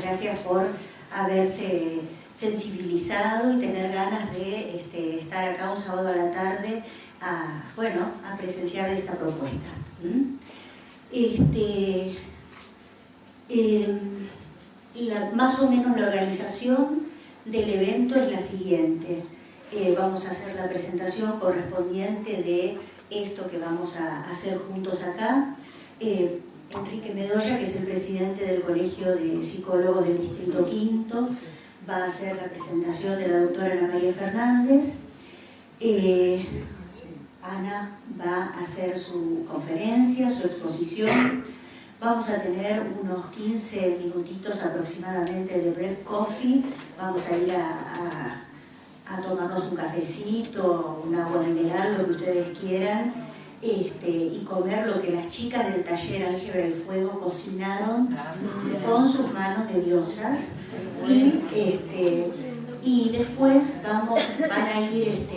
gracias por haberse sensibilizado y tener ganas de estar acá un sábado a la tarde a presenciar esta propuesta. Más o menos la organización del evento es la siguiente. Vamos a hacer la presentación correspondiente de esto que vamos a hacer juntos acá. Enrique Medoya, que es el presidente del Colegio de Psicólogos del Distrito Quinto, va a hacer la presentación de la doctora Ana María Fernández. Ana va a hacer su conferencia, su exposición. Vamos a tener unos 15 minutitos aproximadamente de break coffee. Vamos a ir a tomarnos un cafecito, un agua mineral, lo que ustedes quieran, y comer lo que las chicas del taller Álgebra y Fuego cocinaron con sus manos de diosas. Y después van a ir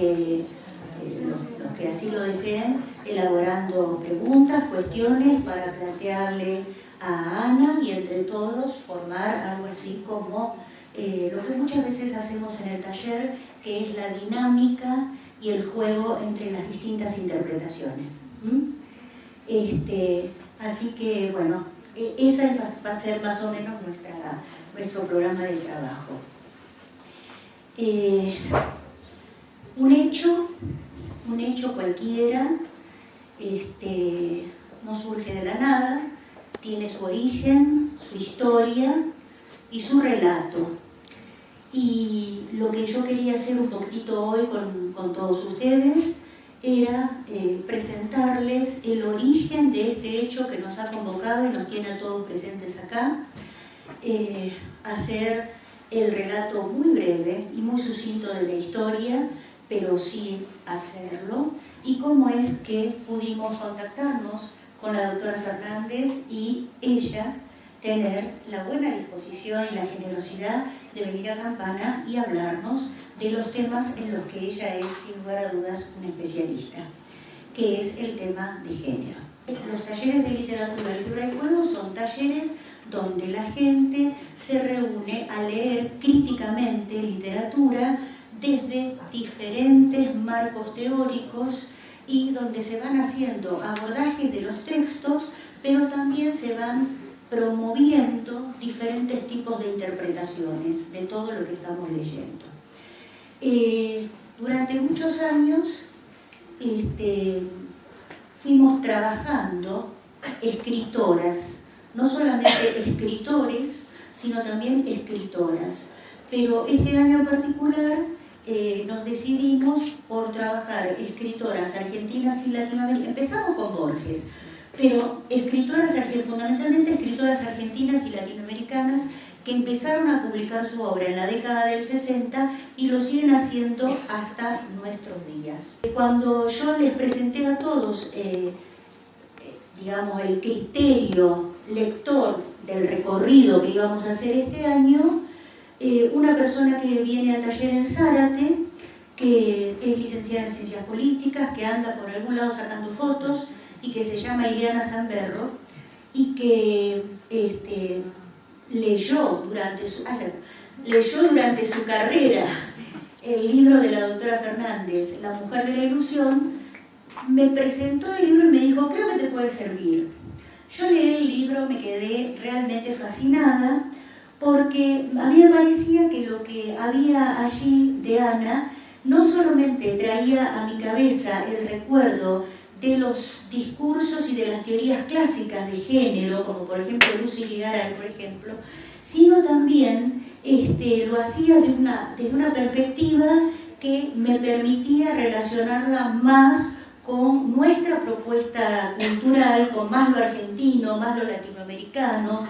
los que así lo deseen elaborando preguntas, cuestiones para plantearle a Ana y entre todos formar algo así como lo que muchas veces hacemos en el taller, que es la dinámica y el juego entre las distintas interpretaciones. Así que, bueno, esa va a ser más o menos nuestro programa de trabajo. Un hecho cualquiera, no surge de la nada, tiene su origen, su historia y su relato. Y lo que yo quería hacer un poquito hoy con todos ustedes era presentarles el origen de este hecho que nos ha convocado y nos tiene a todos presentes acá, hacer el relato muy breve y muy sucinto de la historia, pero sin hacerlo, y cómo es que pudimos contactarnos con la doctora Fernández y ella tener la buena disposición y la generosidad de venir a Campana y hablarnos de los temas en los que ella es, sin lugar a dudas, una especialista, que es el tema de género. Los talleres de literatura, lectura y juego son talleres donde la gente se reúne a leer críticamente literatura desde diferentes marcos teóricos y donde se van haciendo abordajes de los textos, pero también se van promoviendo diferentes tipos de interpretaciones de todo lo que estamos leyendo. Durante muchos años fuimos trabajando escritoras, no solamente escritores, sino también escritoras. Pero este año en particular nos decidimos por trabajar escritoras argentinas y latinoamericanas. Empezamos con Borges, pero fundamentalmente escritoras argentinas y latinoamericanas que empezaron a publicar su obra en la década del 60 y lo siguen haciendo hasta nuestros días. Cuando yo les presenté a todos, digamos, el criterio lector del recorrido que íbamos a hacer este año, una persona que viene al taller en Zárate, que es licenciada en Ciencias Políticas, que anda por algún lado sacando fotos y que se llama Ileana Zamberro, y que leyó durante su carrera el libro de la doctora Fernández, La mujer de la ilusión, me presentó el libro y me dijo, creo que te puede servir. Yo leí el libro, me quedé realmente fascinada, porque a mí me parecía que lo que había allí de Ana no solamente traía a mi cabeza el recuerdo de los discursos y de las teorías clásicas de género, como por ejemplo Lucy Ligaray, por ejemplo, sino también lo hacía desde una perspectiva que me permitía relacionarla más con nuestra propuesta cultural, con más lo argentino, más lo latinoamericano,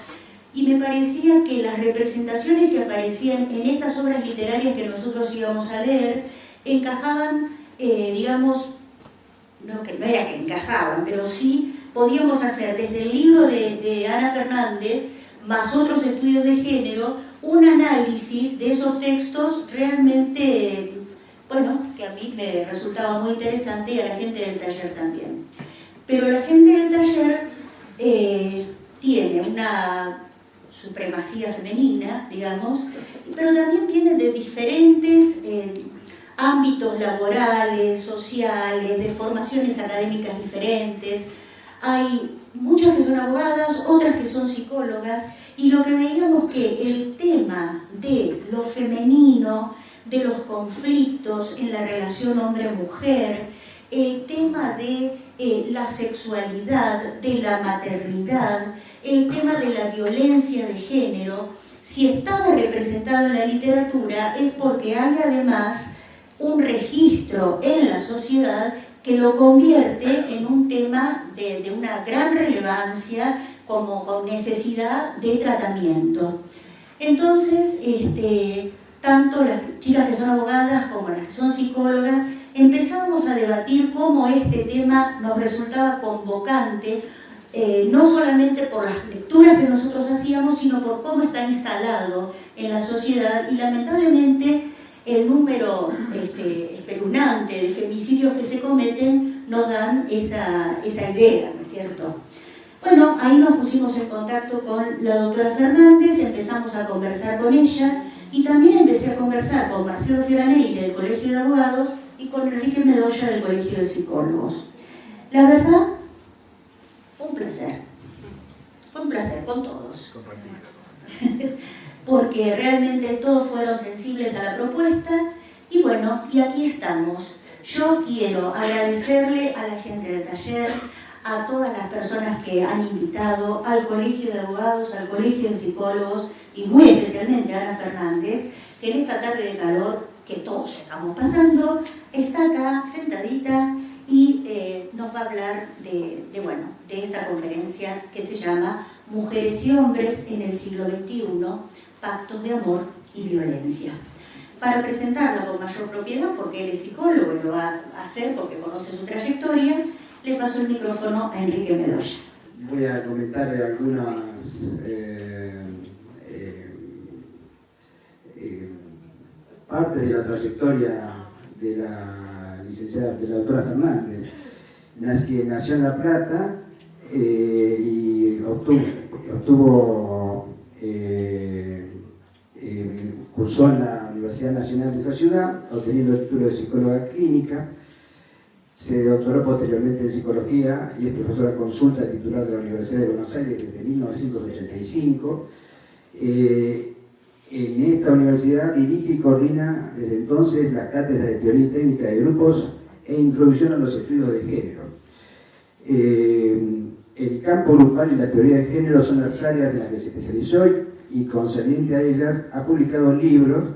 y me parecía que las representaciones que aparecían en esas obras literarias que nosotros íbamos a leer encajaban, digamos, no era que encajaban, pero sí podíamos hacer desde el libro de Ana Fernández, más otros estudios de género, un análisis de esos textos realmente, bueno, que a mí me resultaba muy interesante y a la gente del taller también. Pero la gente del taller tiene supremacía femenina, digamos, pero también vienen de diferentes ámbitos laborales, sociales, de formaciones académicas diferentes. Hay muchas que son abogadas, otras que son psicólogas, y lo que veíamos que el tema de lo femenino, de los conflictos en la relación hombre-mujer, el tema de la sexualidad, de la maternidad, el tema de la violencia de género, si estaba representado en la literatura es porque hay además un registro en la sociedad que lo convierte en un tema de una gran relevancia, como con necesidad de tratamiento. Entonces, tanto las chicas que son abogadas como las que son psicólogas, empezamos a debatir cómo este tema nos resultaba convocante, no solamente por las lecturas que nosotros hacíamos, sino por cómo está instalado en la sociedad, y lamentablemente el número espeluznante de femicidios que se cometen nos dan esa idea, ¿no es cierto? Bueno, ahí nos pusimos en contacto con la doctora Fernández, empezamos a conversar con ella, y también empecé a conversar con Marcelo Fioranelli del Colegio de Abogados y con Enrique Medoya del Colegio de Psicólogos. La verdad, fue un placer con todos. Porque realmente todos fueron sensibles a la propuesta, y bueno, y aquí estamos. Yo quiero agradecerle a la gente del taller, a todas las personas que han invitado, al Colegio de Abogados, al Colegio de Psicólogos, y muy especialmente a Ana Fernández, que en esta tarde de calor que todos estamos pasando, está acá sentadita y nos va a hablar de esta conferencia que se llama Mujeres y Hombres en el siglo XXI, Pactos de Amor y Violencia. Para presentarla con mayor propiedad, porque él es psicólogo y lo va a hacer porque conoce su trayectoria, le paso el micrófono a Enrique Medoya. Voy a comentar algunas partes de la trayectoria de la licenciada, de la doctora Fernández, que nació en La Plata y cursó en la Universidad Nacional de esa ciudad, obteniendo el título de psicóloga clínica. Se doctoró posteriormente en psicología y es profesora consulta titular de la Universidad de Buenos Aires desde 1985. En esta universidad dirige y coordina desde entonces las cátedras de teoría y técnica de grupos e introducción a los estudios de género. El campo grupal y la teoría de género son las áreas en las que se especializó y concerniente a ellas ha publicado libros,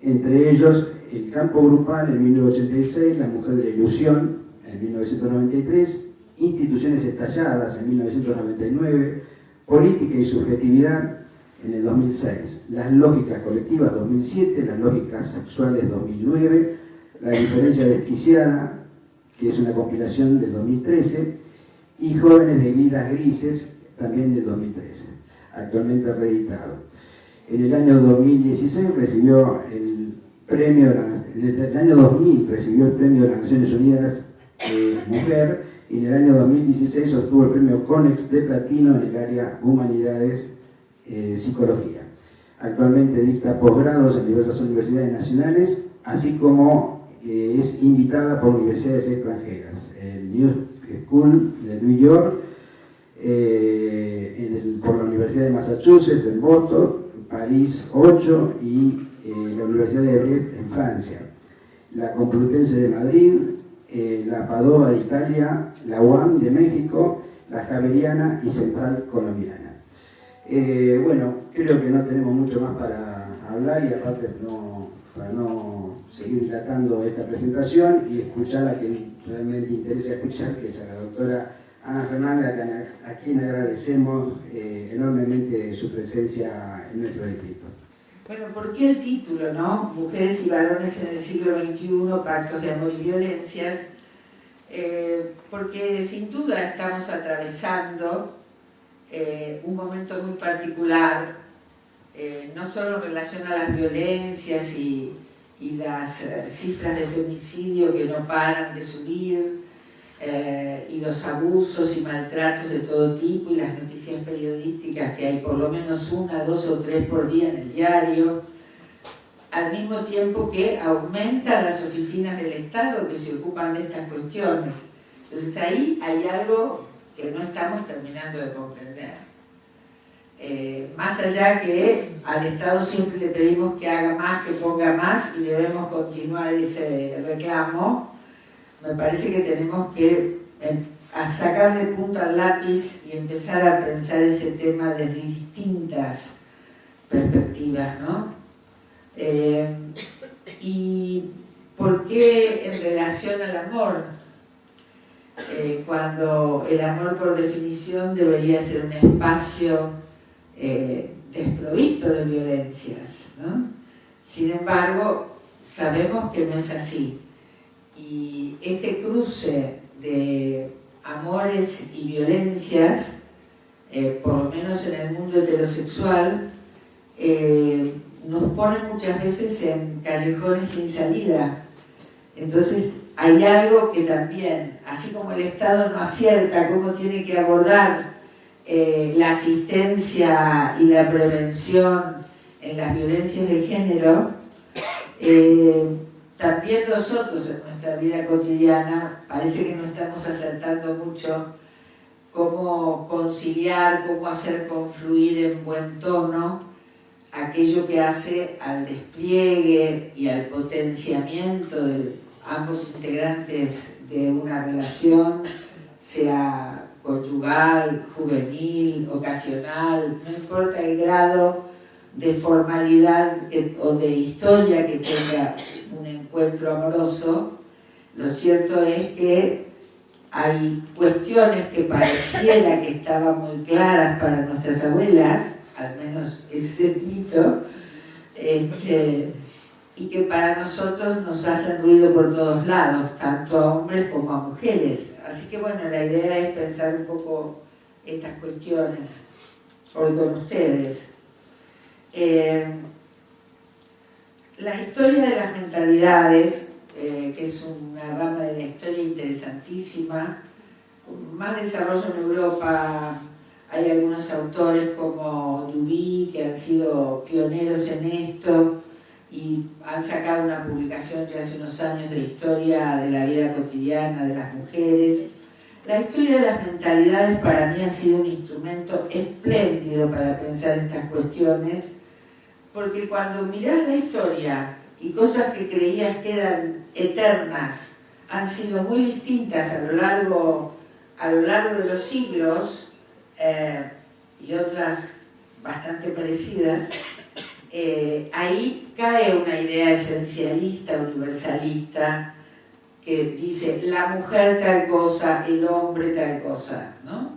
entre ellos El campo grupal en 1986, La mujer de la ilusión en 1993, Instituciones estalladas en 1999, Política y subjetividad en el 2006, Las lógicas colectivas 2007, Las lógicas sexuales 2009, La diferencia desquiciada, que es una compilación del 2013, y Jóvenes de vidas grises, también del 2013, actualmente reeditado. En el año 2016 recibió el premio, en el año 2000 recibió el premio de las Naciones Unidas Mujer, y en el año 2016 obtuvo el premio CONEX de Platino en el área Humanidades, Psicología. Actualmente dicta posgrados en diversas universidades nacionales, así como es invitada por universidades extranjeras, el New School de New York, por la Universidad de Massachusetts en Boston, París 8 y la Universidad de Brest en Francia, la Complutense de Madrid, la Padova de Italia, la UAM de México, la Javeriana y Central Colombiana. Bueno, creo que no tenemos mucho más para hablar, y aparte para no seguir dilatando esta presentación y escuchar a quien realmente interesa escuchar, que es a la doctora Ana Fernández, a quien agradecemos enormemente su presencia en nuestro distrito. Bueno, ¿por qué el título, no? Mujeres y varones en el siglo XXI, pactos de amor y violencias. Porque sin duda estamos atravesando un momento muy particular, no solo en relación a las violencias y las cifras de femicidio que no paran de subir, y los abusos y maltratos de todo tipo y las noticias periodísticas que hay por lo menos 1, 2 o 3 por día en el diario, al mismo tiempo que aumentan las oficinas del Estado que se ocupan de estas cuestiones. Entonces ahí hay algo que no estamos terminando de comprender. Más allá que al Estado siempre le pedimos que haga más, que ponga más, y debemos continuar ese reclamo, me parece que tenemos que sacarle punta al lápiz y empezar a pensar ese tema desde distintas perspectivas, ¿no? ¿Y por qué en relación al amor? Cuando el amor por definición debería ser un espacio desprovisto de violencias, ¿no? Sin embargo, sabemos que no es así. Y este cruce de amores y violencias, por lo menos en el mundo heterosexual, nos pone muchas veces en callejones sin salida. Entonces hay algo que también, así como el Estado no acierta cómo tiene que abordar la asistencia y la prevención en las violencias de género, también nosotros en nuestra vida cotidiana parece que no estamos acertando mucho cómo conciliar, cómo hacer confluir en buen tono aquello que hace al despliegue y al potenciamiento de ambos integrantes de una relación, sea conyugal, juvenil, ocasional, no importa el grado de formalidad o de historia que tenga un encuentro amoroso. Lo cierto es que hay cuestiones que pareciera que estaban muy claras para nuestras abuelas, al menos ese es el mito, y que para nosotros nos hacen ruido por todos lados, tanto a hombres como a mujeres. Así que bueno, la idea es pensar un poco estas cuestiones hoy con ustedes. La historia de las mentalidades, que es una rama de la historia interesantísima, con más desarrollo en Europa. Hay algunos autores como Duby que han sido pioneros en esto y han sacado una publicación ya hace unos años de historia de la vida cotidiana de las mujeres. La historia de las mentalidades para mí ha sido un instrumento espléndido para pensar estas cuestiones, porque cuando mirás la historia y cosas que creías que eran eternas han sido muy distintas a lo largo de los siglos, y otras bastante parecidas, ahí cae una idea esencialista, universalista, que dice la mujer tal cosa, el hombre tal cosa, ¿no?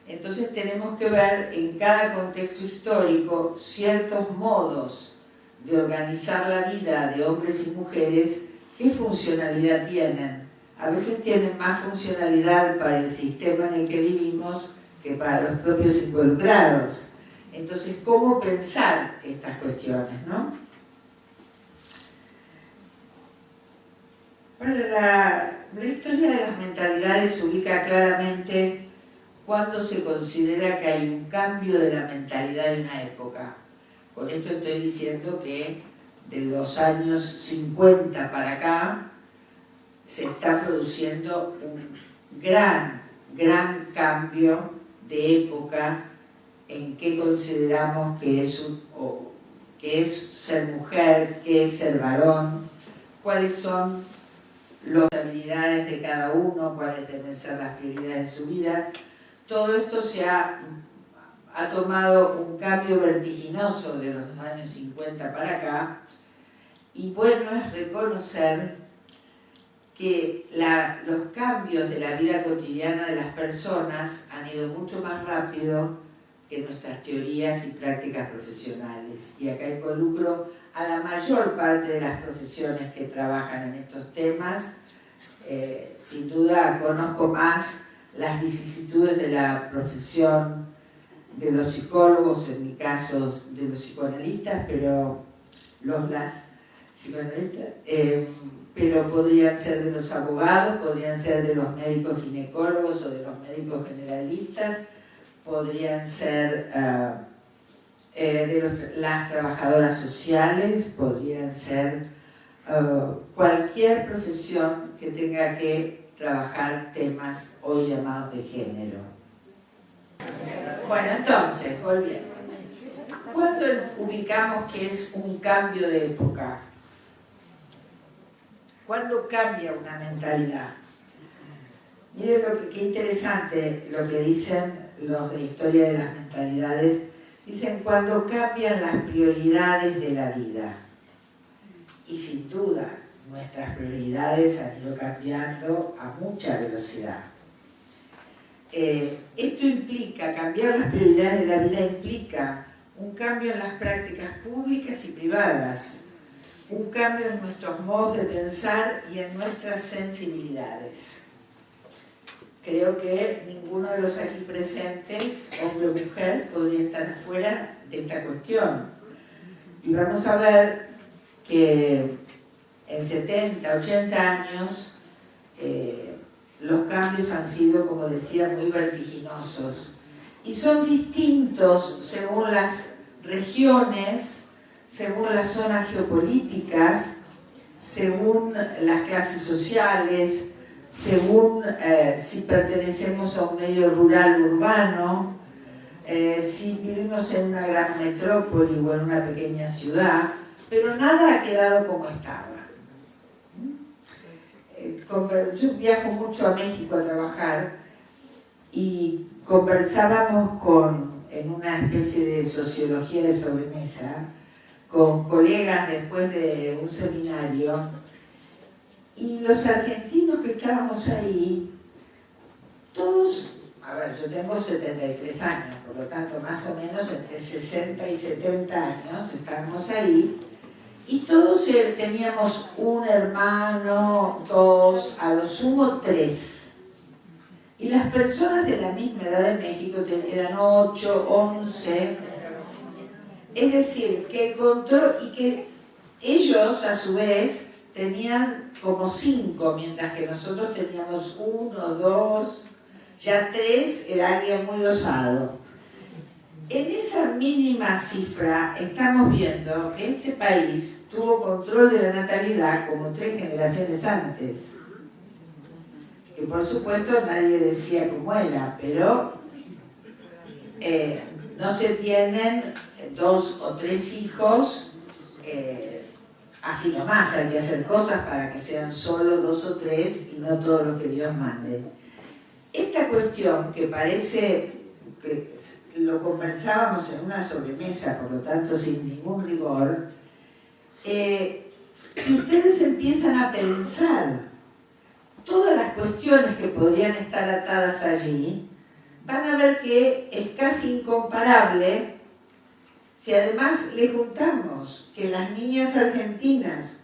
Entonces tenemos que ver en cada contexto histórico ciertos modos de organizar la vida de hombres y mujeres, qué funcionalidad tienen. A veces tienen más funcionalidad para el sistema en el que vivimos que para los propios involucrados. Entonces, ¿cómo pensar estas cuestiones, no? Bueno, la historia de las mentalidades se ubica claramente cuando se considera que hay un cambio de la mentalidad de una época. Con esto estoy diciendo que de los años 50 para acá se está produciendo un gran cambio de época en qué consideramos que es ser mujer, qué es ser varón, cuáles son las habilidades de cada uno, cuáles deben ser las prioridades de su vida. Todo esto se ha tomado un cambio vertiginoso de los años 50 para acá, y bueno es reconocer que los cambios de la vida cotidiana de las personas han ido mucho más rápido que nuestras teorías y prácticas profesionales. Y acá involucro a la mayor parte de las profesiones que trabajan en estos temas. Sin duda conozco más las vicisitudes de la profesión de los psicólogos, en mi caso de los psicoanalistas, pero las psicoanalistas, pero podrían ser de los abogados, podrían ser de los médicos ginecólogos o de los médicos generalistas, podrían ser de las trabajadoras sociales, podrían ser cualquier profesión que tenga que trabajar temas hoy llamados de género. Bueno, entonces, volviendo. ¿Cuándo ubicamos que es un cambio de época? ¿Cuándo cambia una mentalidad? Miren qué interesante lo que dicen los de historia de las mentalidades. Dicen cuando cambian las prioridades de la vida. Y sin duda, nuestras prioridades han ido cambiando a mucha velocidad. Esto implica, cambiar las prioridades de la vida implica un cambio en las prácticas públicas y privadas, un cambio en nuestros modos de pensar y en nuestras sensibilidades. Creo que ninguno de los aquí presentes, hombre o mujer, podría estar fuera de esta cuestión. Y vamos a ver que en 70, 80 años los cambios han sido, como decía, muy vertiginosos. Y son distintos según las regiones, según las zonas geopolíticas, según las clases sociales, según si pertenecemos a un medio rural o urbano, si vivimos en una gran metrópoli o en una pequeña ciudad, pero nada ha quedado como estaba. Yo viajo mucho a México a trabajar y conversábamos en una especie de sociología de sobremesa con colegas después de un seminario, y los argentinos que estábamos ahí, todos, a ver, yo tengo 73 años, por lo tanto más o menos entre 60 y 70 años estábamos ahí, y todos teníamos un hermano, dos, a lo sumo 3. Y las personas de la misma edad de México eran 8, 11. Es decir, que encontró, y que ellos a su vez tenían como 5, mientras que nosotros teníamos 1, 2, ya 3 era alguien muy osado. En esa mínima cifra estamos viendo que este país tuvo control de la natalidad como 3 generaciones antes. Que por supuesto nadie decía cómo era, pero no se tienen 2 o 3 hijos así nomás, hay que hacer cosas para que sean solo 2 o 3 y no todo lo que Dios mande. Esta cuestión que parece que lo conversábamos en una sobremesa, por lo tanto sin ningún rigor, si ustedes empiezan a pensar todas las cuestiones que podrían estar atadas allí, van a ver que es casi incomparable si además le juntamos que las niñas argentinas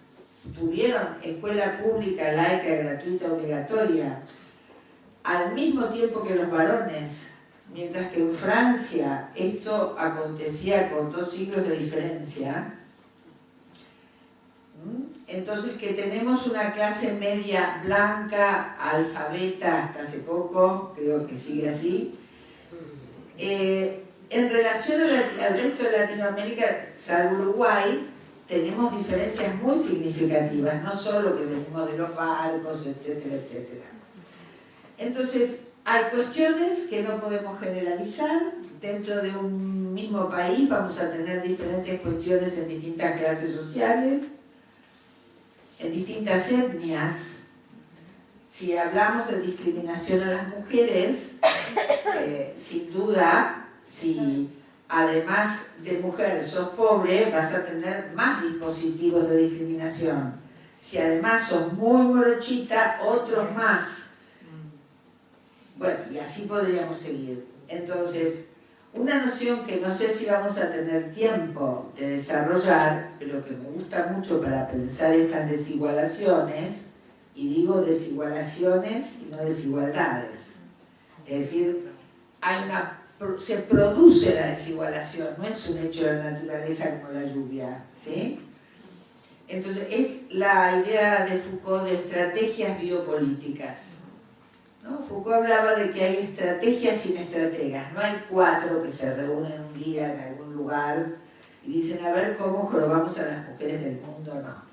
tuvieron escuela pública, laica, gratuita, obligatoria, al mismo tiempo que los varones, mientras que en Francia esto acontecía con 2 siglos de diferencia. Entonces, que tenemos una clase media blanca, alfabeta hasta hace poco, creo que sigue así. En relación al resto de Latinoamérica, salvo Uruguay, tenemos diferencias muy significativas, no solo que venimos de los barcos, etcétera, etcétera. Entonces, hay cuestiones que no podemos generalizar. Dentro de un mismo país vamos a tener diferentes cuestiones en distintas clases sociales, en distintas etnias. Si hablamos de discriminación a las mujeres, sin duda, si además de mujer sos pobre, vas a tener más dispositivos de discriminación. Si además sos muy morochita, otros más. Bueno, y así podríamos seguir. Entonces, una noción que no sé si vamos a tener tiempo de desarrollar, pero que me gusta mucho para pensar estas desigualaciones, y digo desigualaciones y no desigualdades. Es decir, se produce la desigualación, no es un hecho de la naturaleza como la lluvia, ¿sí? Entonces, es la idea de Foucault de estrategias biopolíticas, ¿no? Foucault hablaba de que hay estrategias sin estrategas, no hay 4 que se reúnen un día en algún lugar y dicen, a ver cómo jorobamos a las mujeres del mundo, no.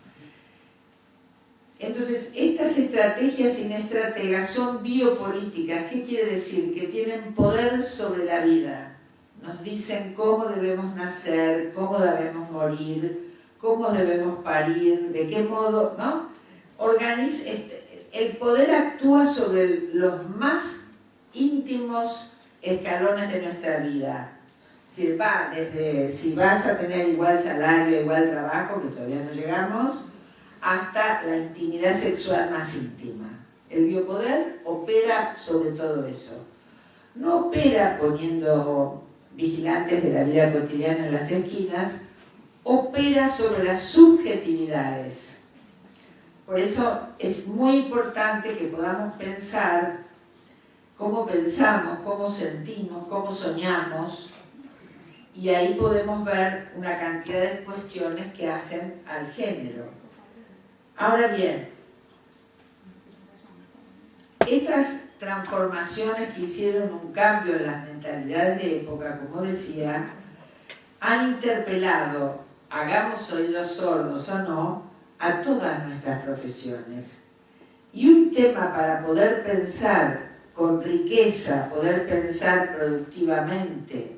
Entonces, estas estrategias sin estrategas son biopolíticas. ¿Qué quiere decir? Que tienen poder sobre la vida. Nos dicen cómo debemos nacer, cómo debemos morir, cómo debemos parir, de qué modo, ¿no? El poder actúa sobre los más íntimos escalones de nuestra vida. Es decir, va desde si vas a tener igual salario, igual trabajo, que todavía no llegamos, hasta la intimidad sexual más íntima. El biopoder opera sobre todo eso. No opera poniendo vigilantes de la vida cotidiana en las esquinas, opera sobre las subjetividades. Por eso es muy importante que podamos pensar cómo pensamos, cómo sentimos, cómo soñamos, y ahí podemos ver una cantidad de cuestiones que hacen al género. Ahora bien, estas transformaciones que hicieron un cambio en las mentalidades de época, como decía, han interpelado, hagamos oídos sordos o no, a todas nuestras profesiones. Y un tema para poder pensar con riqueza, poder pensar productivamente,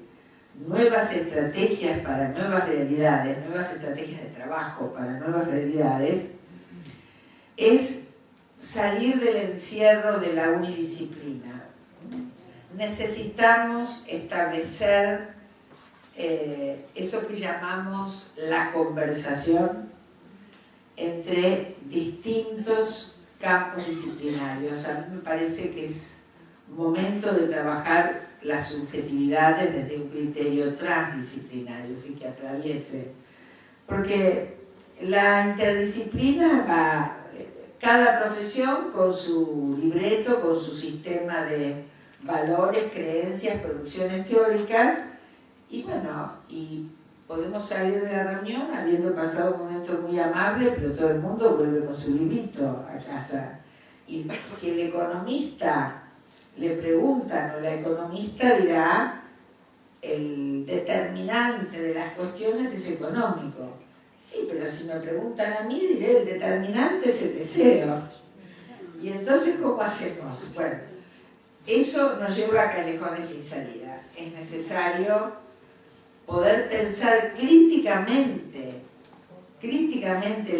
nuevas estrategias para nuevas realidades, nuevas estrategias de trabajo para nuevas realidades, es salir del encierro de la unidisciplina. Necesitamos establecer eso que llamamos la conversación entre distintos campos disciplinarios. A mí me parece que es momento de trabajar las subjetividades desde un criterio transdisciplinario, así que atraviese. Porque la interdisciplina va, cada profesión con su libreto, con su sistema de valores, creencias, producciones teóricas, y bueno, y podemos salir de la reunión habiendo pasado un momento muy amable, pero todo el mundo vuelve con su librito a casa. Y si el economista le preguntan, o la economista dirá, el determinante de las cuestiones es económico. Sí, pero si me preguntan a mí, diré, el determinante es el deseo. Y entonces, ¿cómo hacemos? Bueno, eso nos lleva a callejones sin salida. Es necesario poder pensar críticamente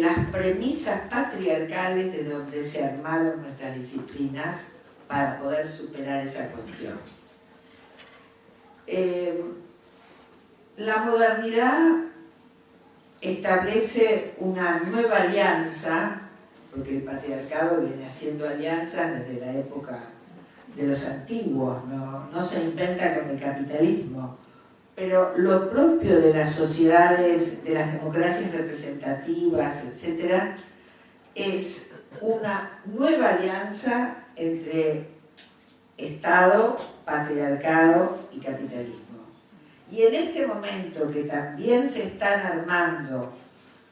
las premisas patriarcales de donde se armaron nuestras disciplinas para poder superar esa cuestión. La modernidad establece una nueva alianza, porque el patriarcado viene haciendo alianzas desde la época de los antiguos, no se inventa con el capitalismo, pero lo propio de las sociedades, de las democracias representativas, etc., es una nueva alianza entre Estado, patriarcado y capitalismo. Y en este momento que también se están armando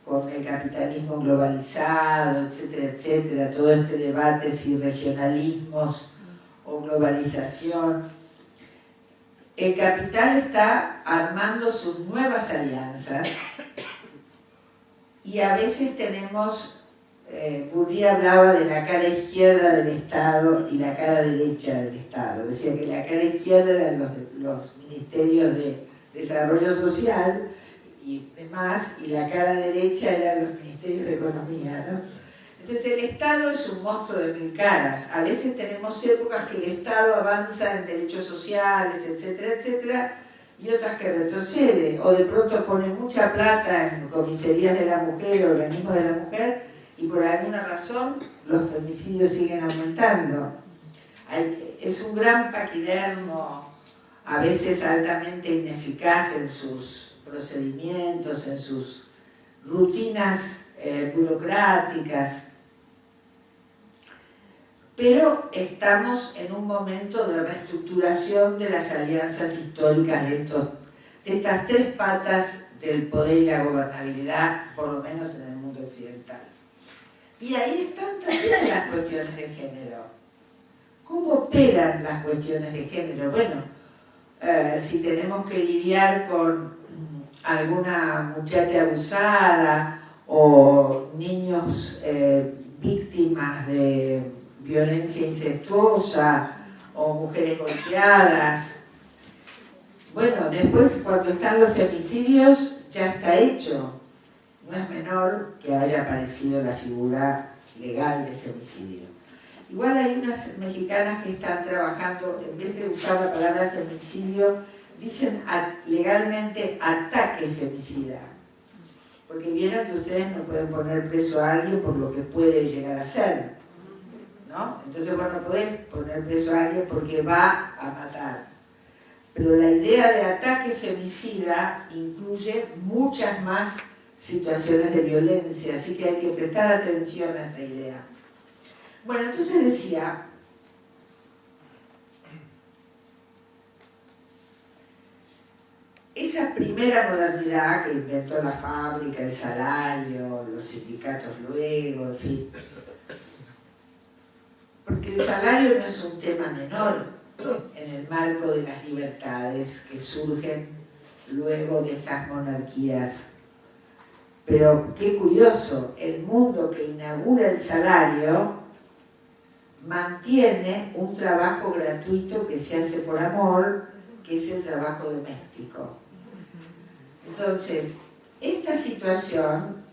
con el capitalismo globalizado, etcétera, etcétera, todo este debate si regionalismos o globalización, el capital está armando sus nuevas alianzas y a veces tenemos, Bourdieu hablaba de la cara izquierda del Estado y la cara derecha del Estado. Decía que la cara izquierda eran los ministerios de Desarrollo Social y demás, y la cara derecha eran los ministerios de Economía, ¿no? Entonces el Estado es un monstruo de mil caras. A veces tenemos épocas que el Estado avanza en derechos sociales, etcétera, etcétera, y otras que retrocede, o de pronto pone mucha plata en comisarías de la mujer, organismos de la mujer, y por alguna razón los femicidios siguen aumentando. Es un gran paquidermo, a veces altamente ineficaz en sus procedimientos, en sus rutinas burocráticas. Pero estamos en un momento de reestructuración de las alianzas históricas de estas tres patas del poder y la gobernabilidad, por lo menos en el mundo occidental. Y ahí están también las cuestiones de género. ¿Cómo operan las cuestiones de género? Bueno, si tenemos que lidiar con alguna muchacha abusada o niños víctimas de violencia incestuosa o mujeres golpeadas. Bueno, después cuando están los femicidios ya está hecho. No es menor que haya aparecido la figura legal de femicidio. Igual hay unas mexicanas que están trabajando, en vez de usar la palabra femicidio, dicen legalmente ataque femicida. Porque vieron que ustedes no pueden poner preso a alguien por lo que puede llegar a ser, ¿no? Entonces, bueno, no podés poner preso a alguien porque va a matar. Pero la idea de ataque femicida incluye muchas más situaciones de violencia, así que hay que prestar atención a esa idea. Bueno, entonces decía, esa primera modernidad que inventó la fábrica, el salario, los sindicatos luego, en fin. Porque el salario no es un tema menor en el marco de las libertades que surgen luego de estas monarquías. Pero qué curioso, el mundo que inaugura el salario mantiene un trabajo gratuito que se hace por amor, que es el trabajo doméstico. Entonces, esta situación,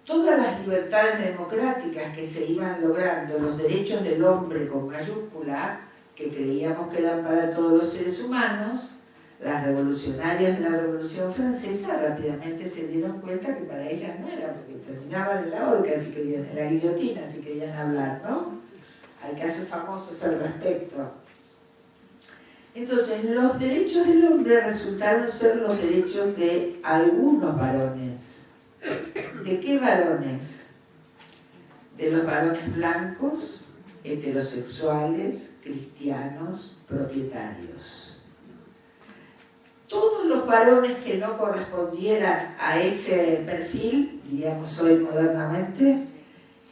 todas las libertades democráticas que se iban logrando, los derechos del hombre con mayúscula, que creíamos que eran para todos los seres humanos, las revolucionarias de la Revolución Francesa rápidamente se dieron cuenta que para ellas no era, porque terminaban en la horca si querían, en la guillotina si querían hablar, ¿no? Hay casos famosos al respecto. Entonces, los derechos del hombre resultaron ser los derechos de algunos varones. ¿De qué varones? De los varones blancos, heterosexuales, cristianos, propietarios. Todos los varones que no correspondieran a ese perfil, diríamos hoy modernamente,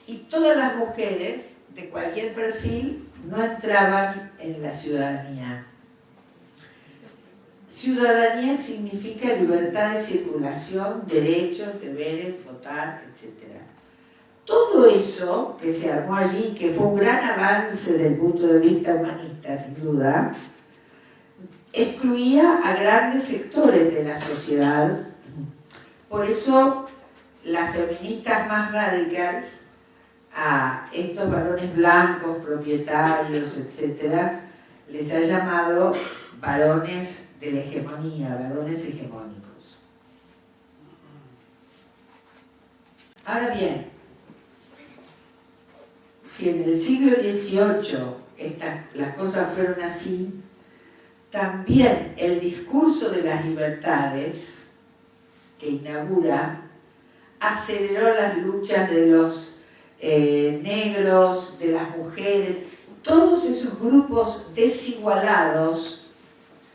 y todas las mujeres de cualquier perfil no entraban en la ciudadanía. Ciudadanía significa libertad de circulación, derechos, deberes, votar, etc. Todo eso que se armó allí, que fue un gran avance desde el punto de vista humanista, sin duda, excluía a grandes sectores de la sociedad. Por eso las feministas más radicales, a estos varones blancos, propietarios, etc., les ha llamado varones de la hegemonía, varones hegemónicos. Ahora bien, si en el siglo XVIII las cosas fueron así, también el discurso de las libertades que inaugura aceleró las luchas de los negros, de las mujeres, todos esos grupos desigualados,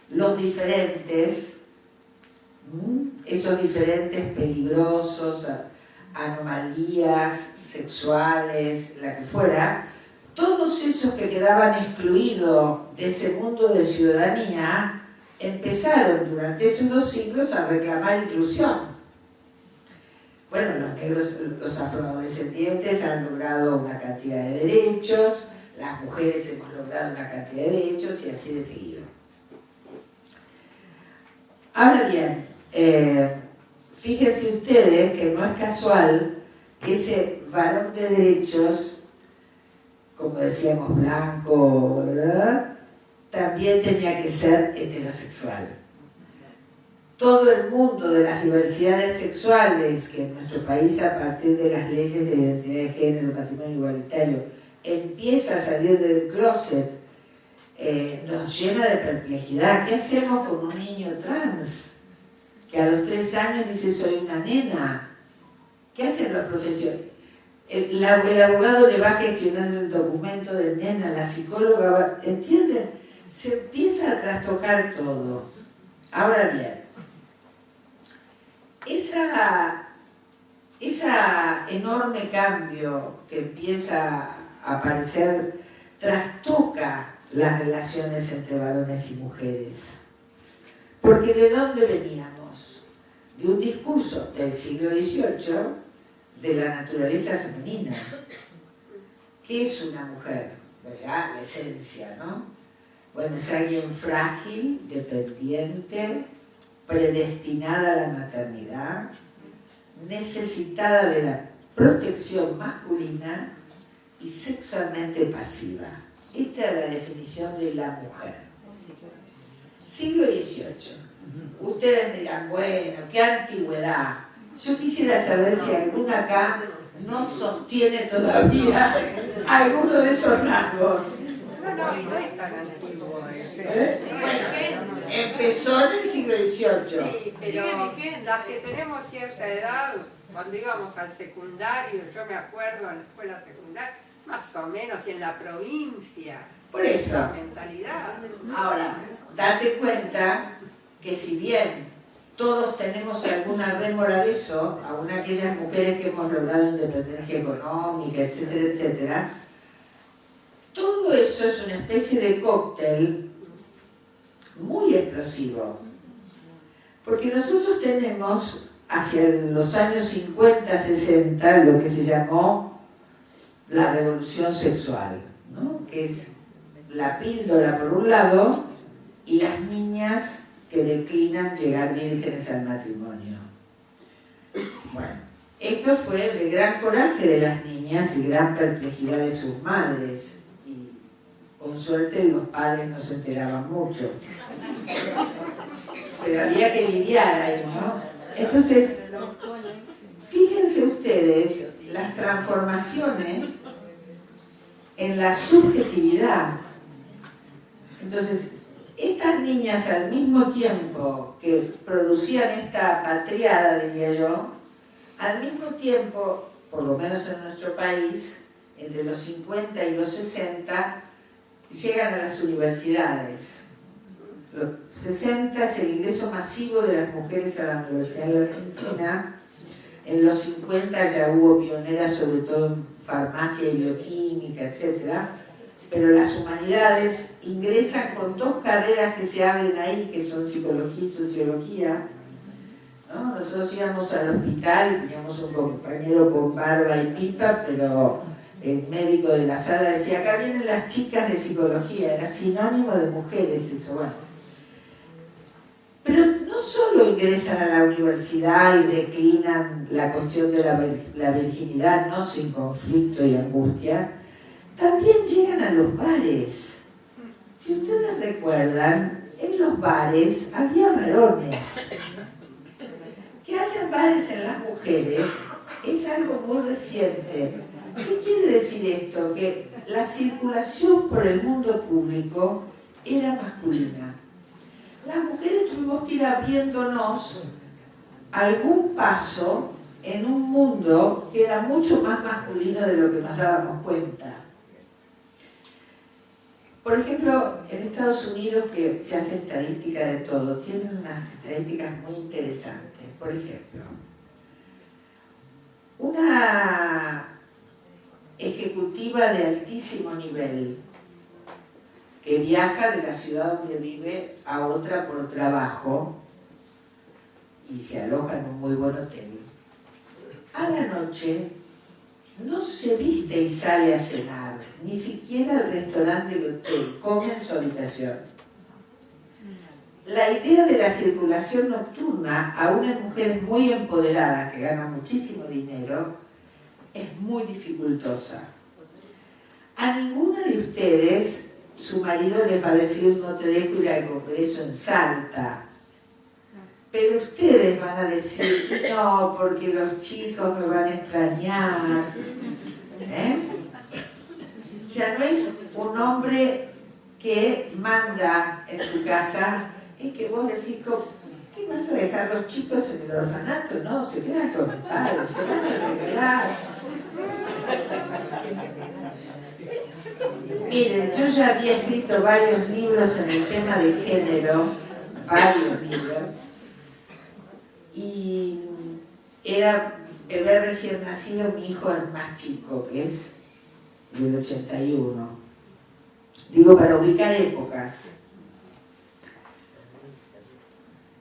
los diferentes, esos diferentes peligrosos, anomalías sexuales, la que fuera, todos esos que quedaban excluidos de ese mundo de ciudadanía empezaron durante esos 2 siglos a reclamar inclusión. Bueno, los negros, los afrodescendientes han logrado una cantidad de derechos, las mujeres hemos logrado una cantidad de derechos y así de seguido. Ahora bien, fíjense ustedes que no es casual que ese varón de derechos, como decíamos, blanco, ¿verdad?, también tenía que ser heterosexual. Todo el mundo de las diversidades sexuales que en nuestro país, a partir de las leyes de identidad de género, matrimonio igualitario, empieza a salir del closet, nos llena de perplejidad. ¿Qué hacemos con un niño trans que a los 3 años dice soy una nena? ¿Qué hacen los profesores? El abogado le va a gestionar el documento del nena, la psicóloga va, ¿entienden? Se empieza a trastocar todo. Ahora bien, ese enorme cambio que empieza a aparecer trastoca las relaciones entre varones y mujeres. Porque ¿de dónde veníamos? De un discurso del siglo XVIII de la naturaleza femenina. ¿Qué es una mujer? Pues ya la esencia, ¿no? Bueno, es alguien frágil, dependiente, predestinada a la maternidad, necesitada de la protección masculina y sexualmente pasiva. Esta es la definición de la mujer. Siglo XVIII. Ustedes dirán, bueno, qué antigüedad. Yo quisiera saber si alguna acá no sostiene todavía alguno de esos rasgos. No es tan antiguo. Bueno, empezó en el siglo XVIII. Sí, pero las que tenemos cierta edad, cuando íbamos al secundario, yo me acuerdo en la escuela secundaria, más o menos, y en la provincia. Por eso. La mentalidad. Ahora, date cuenta que si bien todos tenemos alguna rémora de eso, aún aquellas mujeres que hemos logrado independencia económica, etcétera, etcétera, todo eso es una especie de cóctel muy explosivo. Porque nosotros tenemos, hacia los años 50, 60, lo que se llamó la revolución sexual, ¿no? Que es la píldora por un lado y las niñas que declinan llegar vírgenes al matrimonio. Bueno, esto fue de gran coraje de las niñas y gran perplejidad de sus madres. Y con suerte los padres no se enteraban mucho. Pero había que lidiar ahí, ¿no? Entonces, fíjense ustedes las transformaciones en la subjetividad. Entonces, estas niñas al mismo tiempo que producían esta patriada, diría yo, al mismo tiempo, por lo menos en nuestro país, entre los 50 y los 60, llegan a las universidades. Los 60 es el ingreso masivo de las mujeres a la Universidad de Argentina. En los 50 ya hubo pioneras, sobre todo en farmacia y bioquímica, etcétera. Pero las humanidades ingresan con dos carreras que se abren ahí, que son psicología y sociología, ¿no? Nosotros íbamos al hospital y teníamos un compañero con barba y pipa, pero el médico de la sala decía, acá vienen las chicas de psicología, era sinónimo de mujeres eso, bueno. Pero no solo ingresan a la universidad y declinan la cuestión de la virginidad, no sin conflicto y angustia, también llegan a los bares. Si ustedes recuerdan, en los bares había varones. Que haya bares en las mujeres es algo muy reciente. ¿Qué quiere decir esto? Que la circulación por el mundo público era masculina. Las mujeres tuvimos que ir abriéndonos algún paso en un mundo que era mucho más masculino de lo que nos dábamos cuenta. Por ejemplo, en Estados Unidos, que se hace estadística de todo, tienen unas estadísticas muy interesantes. Por ejemplo, una ejecutiva de altísimo nivel que viaja de la ciudad donde vive a otra por trabajo y se aloja en un muy buen hotel, a la noche no se viste y sale a cenar, ni siquiera al restaurante del hotel, come en su habitación. La idea de la circulación nocturna a unas mujeres muy empoderadas que ganan muchísimo dinero es muy dificultosa. A ninguna de ustedes su marido les va a decir no te dejo ir al congreso en Salta, pero ustedes van a decir no, porque los chicos me van a extrañar. Ya no es un hombre que manda en tu casa, es que vos decís, ¿qué vas a dejar los chicos en el orfanato? No, se quedan con los padres, se van a regalar. Miren, yo ya había escrito varios libros en el tema de género, varios libros, y era el bebé recién nacido, mi hijo es más chico, que es del 81. Digo, para ubicar épocas.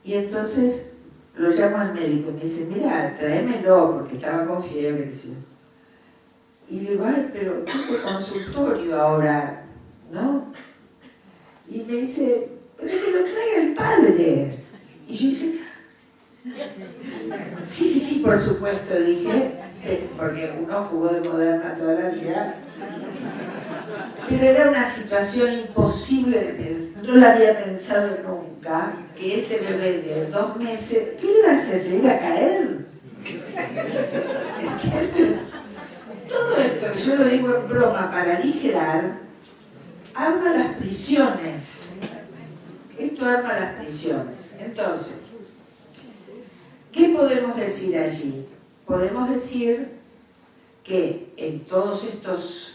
Y entonces lo llamo al médico y me dice, mira, tráemelo, porque estaba con fiebre. Y le digo, ay, pero tengo consultorio ahora, ¿no? Y me dice, pero que lo traiga el padre. Y yo dice, sí, por supuesto, dije, porque uno jugó de moderna toda la vida. Pero era una situación imposible de pensar. No la había pensado nunca, que ese bebé de 2 meses, ¿qué le iba a hacer? ¿Se iba a caer? Todo esto, que yo lo digo en broma para aligerar, arma las prisiones. Esto arma las prisiones. Entonces, ¿qué podemos decir allí? Podemos decir que en todos estos...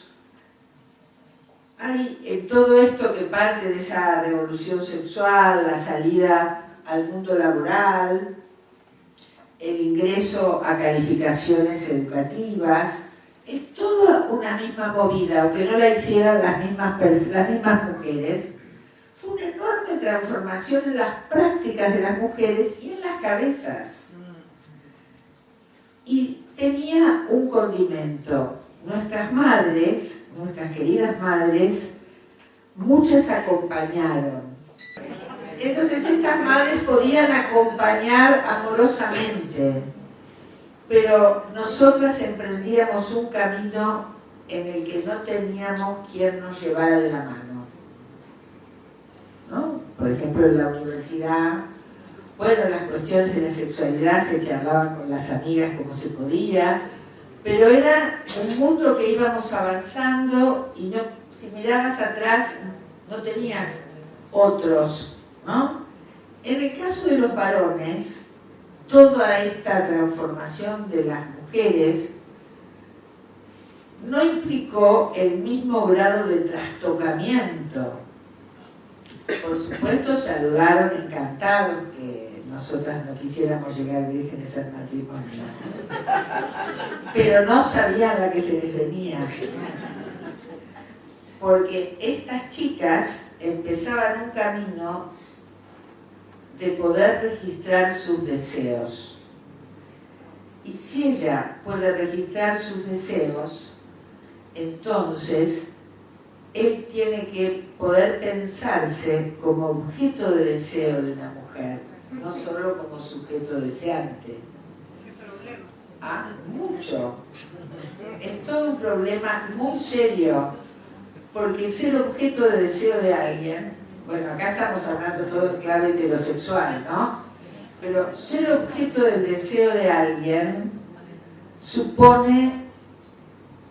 en todo esto que parte de esa revolución sexual, la salida al mundo laboral, el ingreso a calificaciones educativas, es toda una misma movida, aunque no la hicieran las mismas mujeres. Fue una enorme transformación en las prácticas de las mujeres y en las cabezas. Y tenía un condimento. Nuestras madres, nuestras queridas madres, muchas acompañaron. Entonces estas madres podían acompañar amorosamente, pero nosotras emprendíamos un camino en el que no teníamos quien nos llevara de la mano, ¿no? Por ejemplo, en la universidad, bueno, las cuestiones de la sexualidad se charlaban con las amigas como se podía, pero era un mundo que íbamos avanzando y no, si mirabas atrás no tenías otros, ¿no? En el caso de los varones, toda esta transformación de las mujeres no implicó el mismo grado de trastocamiento. Por supuesto, saludaron encantados que nosotras no quisiéramos llegar vírgenes al matrimonio, pero no sabían la que se les venía, porque estas chicas empezaban un camino de poder registrar sus deseos. Y si ella puede registrar sus deseos, entonces él tiene que poder pensarse como objeto de deseo de una mujer, no solo como sujeto deseante. ¿Qué problema? Ah, mucho. Es todo un problema muy serio, porque ser objeto de deseo de alguien, bueno, acá estamos hablando todo en clave heterosexual, ¿no? Pero ser objeto del deseo de alguien supone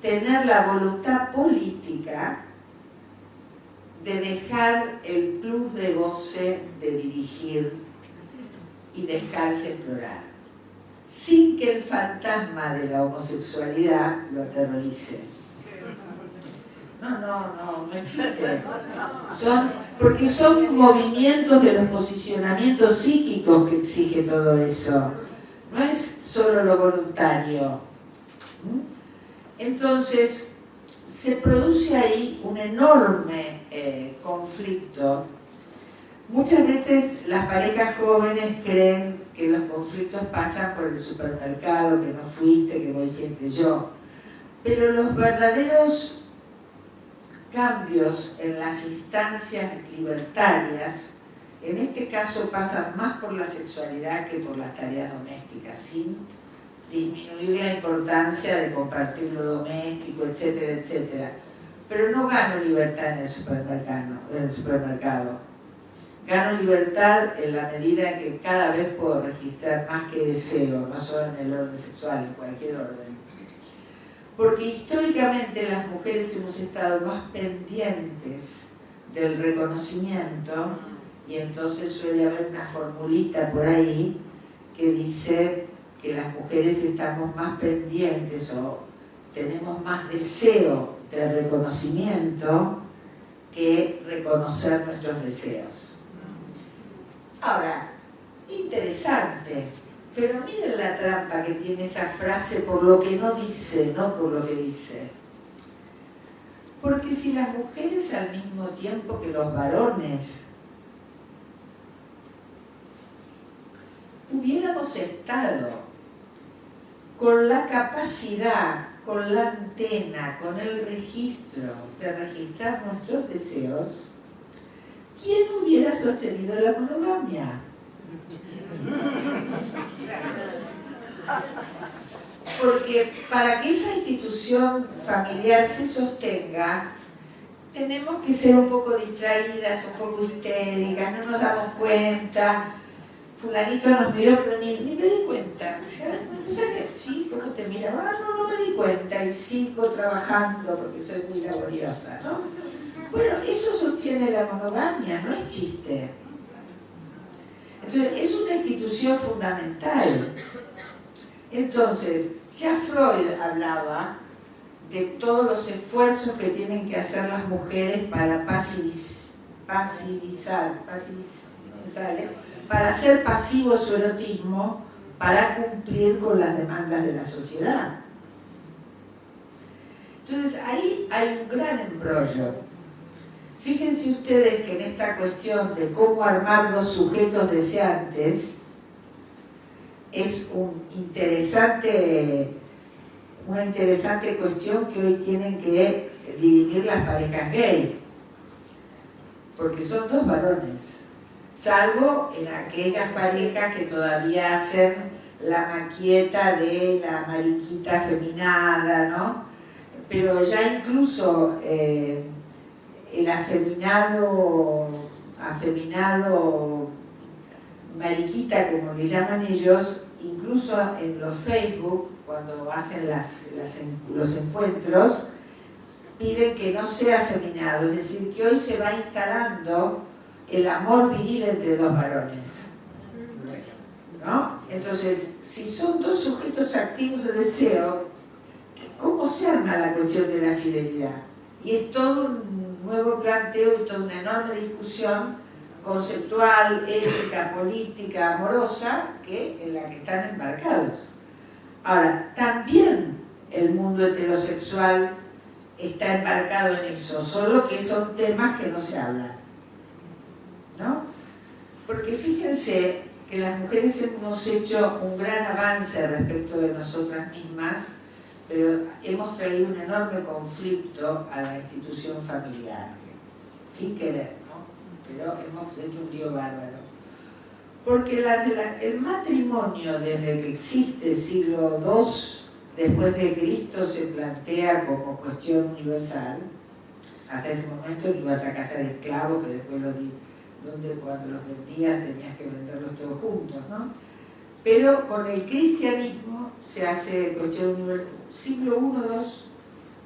tener la voluntad política de dejar el plus de goce de dirigir y dejarse explorar, sin que el fantasma de la homosexualidad lo aterrorice. No existe. Porque son movimientos de los posicionamientos psíquicos que exige todo eso. No es solo lo voluntario. Entonces, se produce ahí un enorme conflicto. Muchas veces las parejas jóvenes creen que los conflictos pasan por el supermercado, que no fuiste, que voy siempre yo. Pero los verdaderos cambios en las instancias libertarias, en este caso pasan más por la sexualidad que por las tareas domésticas, sin disminuir la importancia de compartir lo doméstico, etcétera, etcétera. Pero no gano libertad en el supermercado. Gano libertad en la medida en que cada vez puedo registrar más que deseo, no solo en el orden sexual, en cualquier orden. Porque históricamente las mujeres hemos estado más pendientes del reconocimiento, y entonces suele haber una formulita por ahí que dice que las mujeres estamos más pendientes o tenemos más deseo de reconocimiento que reconocer nuestros deseos. Ahora, interesante, Pero miren la trampa que tiene esa frase por lo que no dice, no por lo que dice. Porque si las mujeres al mismo tiempo que los varones hubiéramos estado con la capacidad, con la antena, con el registro de registrar nuestros deseos, ¿quién hubiera sostenido la monogamia? Porque para que esa institución familiar se sostenga, tenemos que ser un poco distraídas, un poco histéricas, no nos damos cuenta. Fulanito nos miró, pero ni me di cuenta. Sí, ¿cómo te miraba? No me di cuenta y sigo trabajando porque soy muy laboriosa, ¿no? Bueno, eso sostiene la monogamia, no es chiste. Entonces, es una institución fundamental. Entonces, ya Freud hablaba de todos los esfuerzos que tienen que hacer las mujeres para para hacer pasivo su erotismo, para cumplir con las demandas de la sociedad. Entonces, ahí hay un gran embrollo. Fíjense ustedes que en esta cuestión de cómo armar los sujetos deseantes es una interesante cuestión que hoy tienen que dirimir las parejas gay, porque son dos varones, salvo en aquellas parejas que todavía hacen la maquieta de la mariquita afeminada, ¿no? Pero ya incluso el afeminado mariquita, como le llaman ellos, incluso en los Facebook, cuando hacen los encuentros, piden que no sea afeminado, es decir, que hoy se va instalando el amor viril entre dos varones, ¿no? Entonces, si son dos sujetos activos de deseo, ¿cómo se arma la cuestión de la fidelidad? Y es todo un nuevo planteo y toda una enorme discusión conceptual, ética, política, amorosa, en la que están embarcados. Ahora, también el mundo heterosexual está embarcado en eso, solo que son temas que no se hablan, ¿no? Porque fíjense que las mujeres hemos hecho un gran avance respecto de nosotras mismas, pero hemos traído un enorme conflicto a la institución familiar, sin querer, ¿no? Pero hemos hecho un lío bárbaro. Porque el matrimonio, desde que existe el siglo II después de Cristo, se plantea como cuestión universal. Hasta ese momento no ibas a casar esclavos, que después donde cuando los vendías tenías que venderlos todos juntos, ¿no? Pero con el cristianismo se hace cuestión universal. Siglo I, II,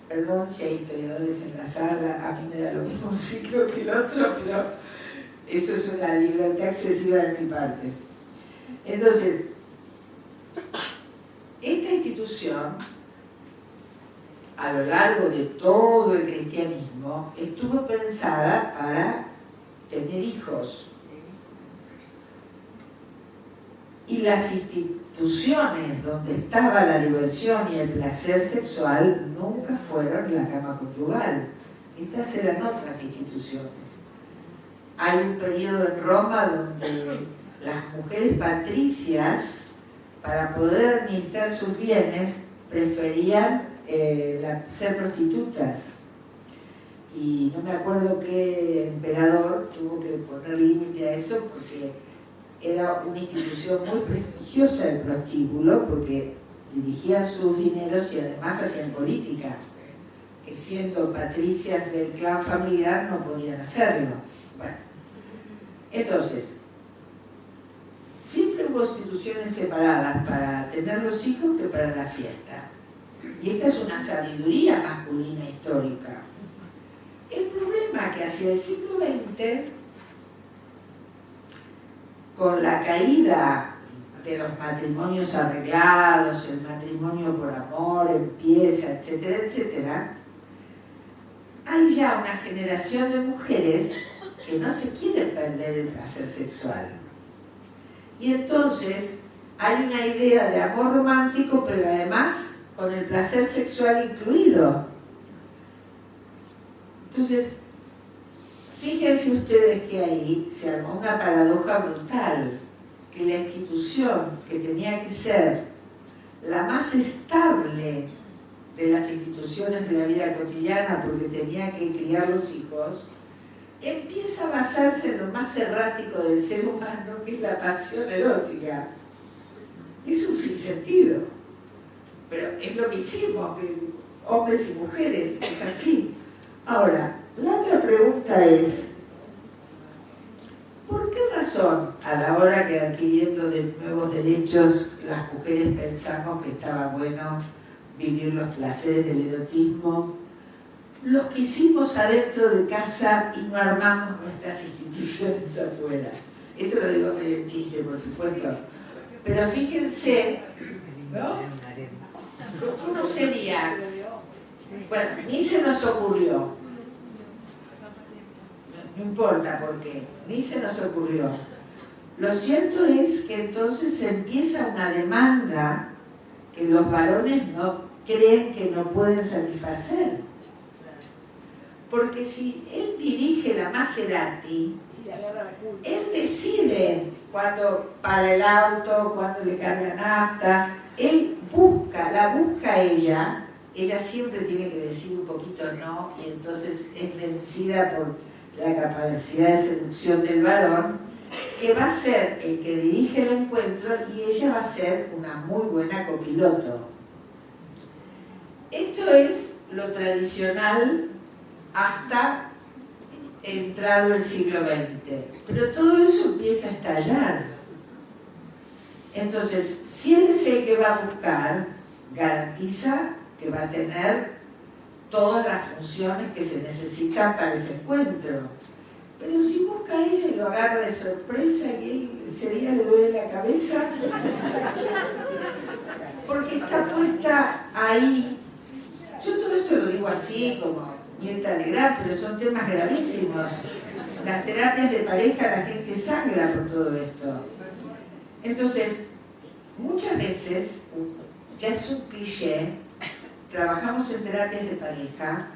perdón si hay historiadores en la sala, a mí me da lo mismo un siglo que el otro, pero eso es una libertad excesiva de mi parte. Entonces, esta institución, a lo largo de todo el cristianismo, estuvo pensada para tener hijos. Y las instituciones donde estaba la diversión y el placer sexual nunca fueron la cama conyugal. Estas eran otras instituciones. Hay un periodo en Roma donde las mujeres patricias, para poder administrar sus bienes, preferían ser prostitutas. Y no me acuerdo qué emperador tuvo que poner límite a eso, porque era una institución muy prestigiosa el prostíbulo, porque dirigían sus dineros y además hacían política, que siendo patricias del clan familiar no podían hacerlo. Bueno, entonces, siempre hubo instituciones separadas para tener los hijos que para la fiesta. Y esta es una sabiduría masculina histórica. El problema que hacia el siglo XX, con la caída de los matrimonios arreglados, el matrimonio por amor, empieza, etcétera, etcétera, hay ya una generación de mujeres que no se quieren perder el placer sexual. Y entonces hay una idea de amor romántico, pero además con el placer sexual incluido. Entonces, fíjense ustedes que ahí se armó una paradoja brutal, que la institución que tenía que ser la más estable de las instituciones de la vida cotidiana, porque tenía que criar los hijos, empieza a basarse en lo más errático del ser humano, que es la pasión erótica. Es un sinsentido, pero es lo que hicimos, hombres y mujeres, es así. Ahora, la otra pregunta es, ¿por qué razón a la hora que adquiriendo de nuevos derechos las mujeres pensamos que estaba bueno vivir los placeres del erotismo, los que hicimos adentro de casa y no armamos nuestras instituciones afuera? Esto lo digo medio en chiste, por supuesto, pero fíjense, ¿no? ¿Cómo sería? Bueno, ni se nos ocurrió. No importa por qué, ni se nos ocurrió. Lo cierto es que entonces empieza una demanda que los varones no creen que no pueden satisfacer. Porque si él dirige la Maserati, él decide cuándo para el auto, cuándo le carga nafta, él la busca ella siempre tiene que decir un poquito no, y entonces es vencida por la capacidad de seducción del varón, que va a ser el que dirige el encuentro y ella va a ser una muy buena copiloto. Esto es lo tradicional hasta entrado el siglo XX, pero todo eso empieza a estallar. Entonces, si él es el que va a buscar, garantiza que va a tener todas las funciones que se necesitan para ese encuentro. Pero si busca a ella y lo agarra de sorpresa y él enseguida le duele la cabeza, porque está puesta ahí. Yo todo esto lo digo así, como Mirta Legrand, pero son temas gravísimos. Las terapias de pareja, la gente sangra por todo esto. Entonces, muchas veces, ya es un cliché, trabajamos en terapias de pareja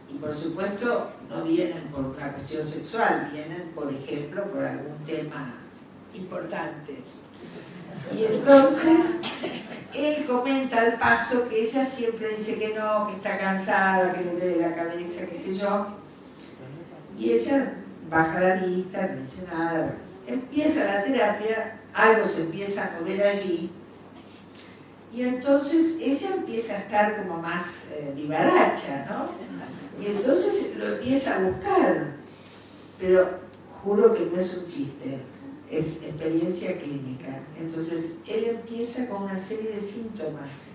y por supuesto no vienen por una cuestión sexual, vienen, por ejemplo, por algún tema importante. Y entonces, él comenta al paso que ella siempre dice que no, que está cansada, que le duele la cabeza, qué sé yo. Y ella baja la vista, no dice nada. Empieza la terapia, algo se empieza a mover allí. Y entonces ella empieza a estar como más vivaracha, ¿no? Y entonces lo empieza a buscar. Pero juro que no es un chiste, es experiencia clínica. Entonces él empieza con una serie de síntomas.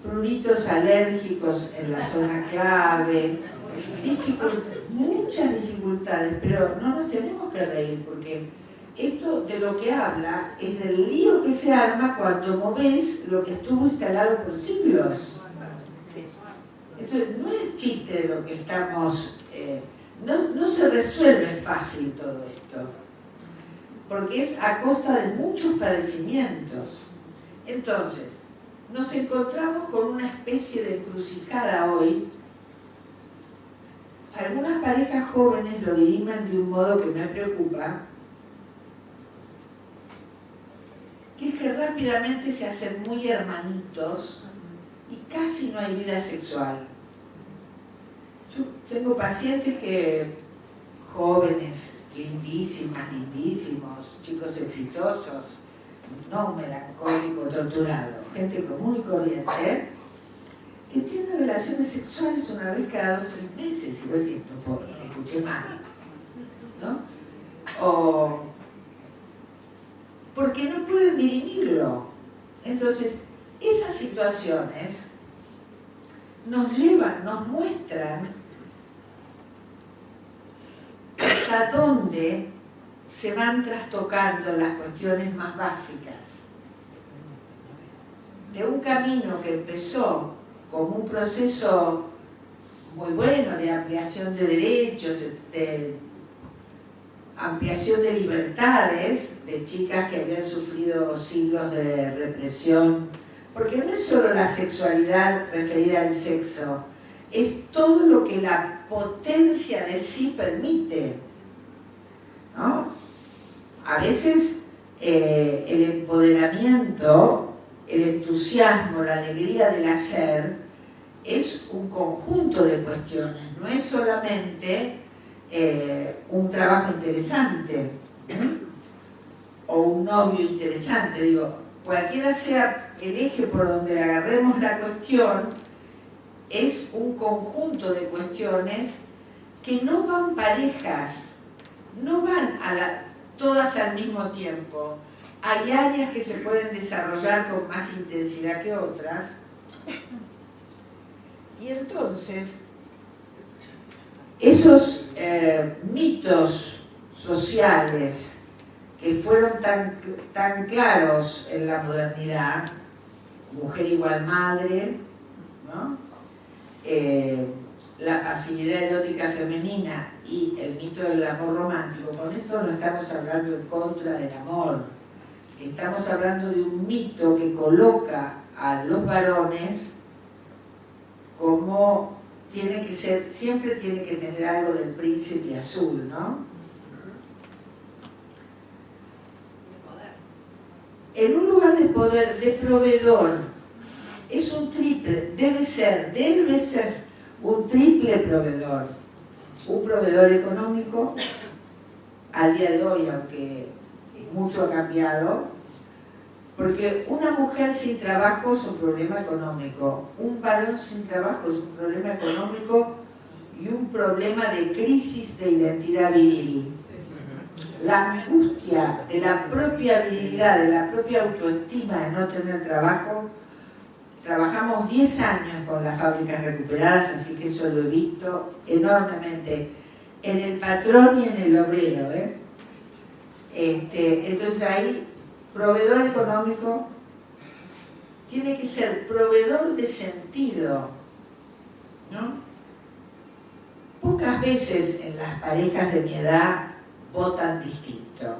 Pruritos alérgicos en la zona clave, muchas dificultades, pero no nos tenemos que reír porque esto de lo que habla es del lío que se arma cuando movés lo que estuvo instalado por siglos. Entonces no es chiste de lo que estamos... no se resuelve fácil todo esto, porque es a costa de muchos padecimientos. Entonces, nos encontramos con una especie de encrucijada hoy. Algunas parejas jóvenes lo dirimen de un modo que me preocupa, que es que rápidamente se hacen muy hermanitos y casi no hay vida sexual. Yo tengo pacientes jóvenes, lindísimos, chicos exitosos, no un melancólico torturado, gente común y corriente, que tienen relaciones sexuales una vez cada 2 o 3 meses, y vos decís, no, escuché mal, ¿no? O porque no pueden dirimirlo. Entonces, esas situaciones nos muestran hasta dónde se van trastocando las cuestiones más básicas. De un camino que empezó como un proceso muy bueno de ampliación de derechos, ampliación de libertades de chicas que habían sufrido siglos de represión, porque no es solo la sexualidad referida al sexo, es todo lo que la potencia de sí permite, ¿no? A veces el empoderamiento, el entusiasmo, la alegría del hacer es un conjunto de cuestiones, no es solamente un trabajo interesante o un novio interesante, digo, cualquiera sea el eje por donde agarremos la cuestión, es un conjunto de cuestiones que no van parejas, no van todas al mismo tiempo. Hay áreas que se pueden desarrollar con más intensidad que otras. Y entonces, esos mitos sociales que fueron tan claros en la modernidad, mujer igual madre, ¿no? La pasividad erótica femenina y el mito del amor romántico, con esto no estamos hablando en contra del amor, estamos hablando de un mito que coloca a los varones como tiene que ser, siempre tiene que tener algo del príncipe azul, ¿no? En un lugar de poder, de proveedor, es un triple, debe ser un triple proveedor. Un proveedor económico, al día de hoy, aunque mucho ha cambiado, porque una mujer sin trabajo es un problema económico, un varón sin trabajo es un problema económico y un problema de crisis de identidad viril. La angustia de la propia virilidad, de la propia autoestima de no tener trabajo. Trabajamos 10 años con las fábricas recuperadas, así que eso lo he visto enormemente en el patrón y en el obrero, entonces ahí, proveedor económico tiene que ser proveedor de sentido, ¿no? Pocas veces en las parejas de mi edad votan distinto,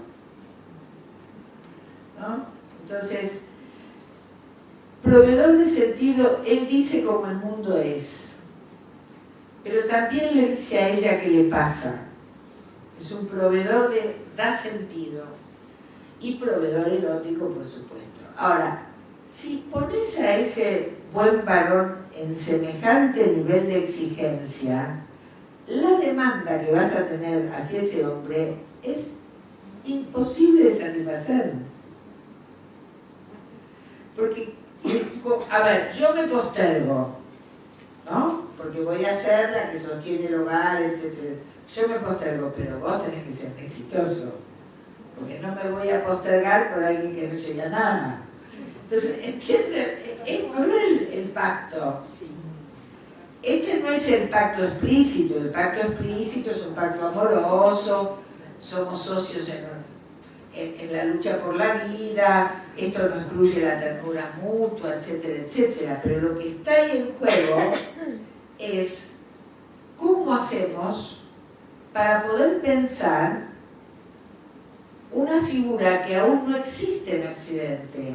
¿no? Entonces, proveedor de sentido, él dice cómo el mundo es, pero también le dice a ella qué le pasa. Es un proveedor de da sentido y proveedor erótico, por supuesto. Ahora, si pones a ese buen varón en semejante nivel de exigencia, la demanda que vas a tener hacia ese hombre es imposible de satisfacer. Porque, a ver, yo me postergo, ¿no? Porque voy a ser la que sostiene el hogar, etc. Yo me postergo, pero vos tenés que ser exitoso. Porque no me voy a postergar por alguien que no llega a nada. Entonces, ¿entienden? Es cruel el pacto. Este no es el pacto explícito. El pacto explícito es un pacto amoroso. Somos socios en la lucha por la vida. Esto no excluye la ternura mutua, etcétera, etcétera. Pero lo que está ahí en juego es cómo hacemos para poder pensar una figura que aún no existe en Occidente,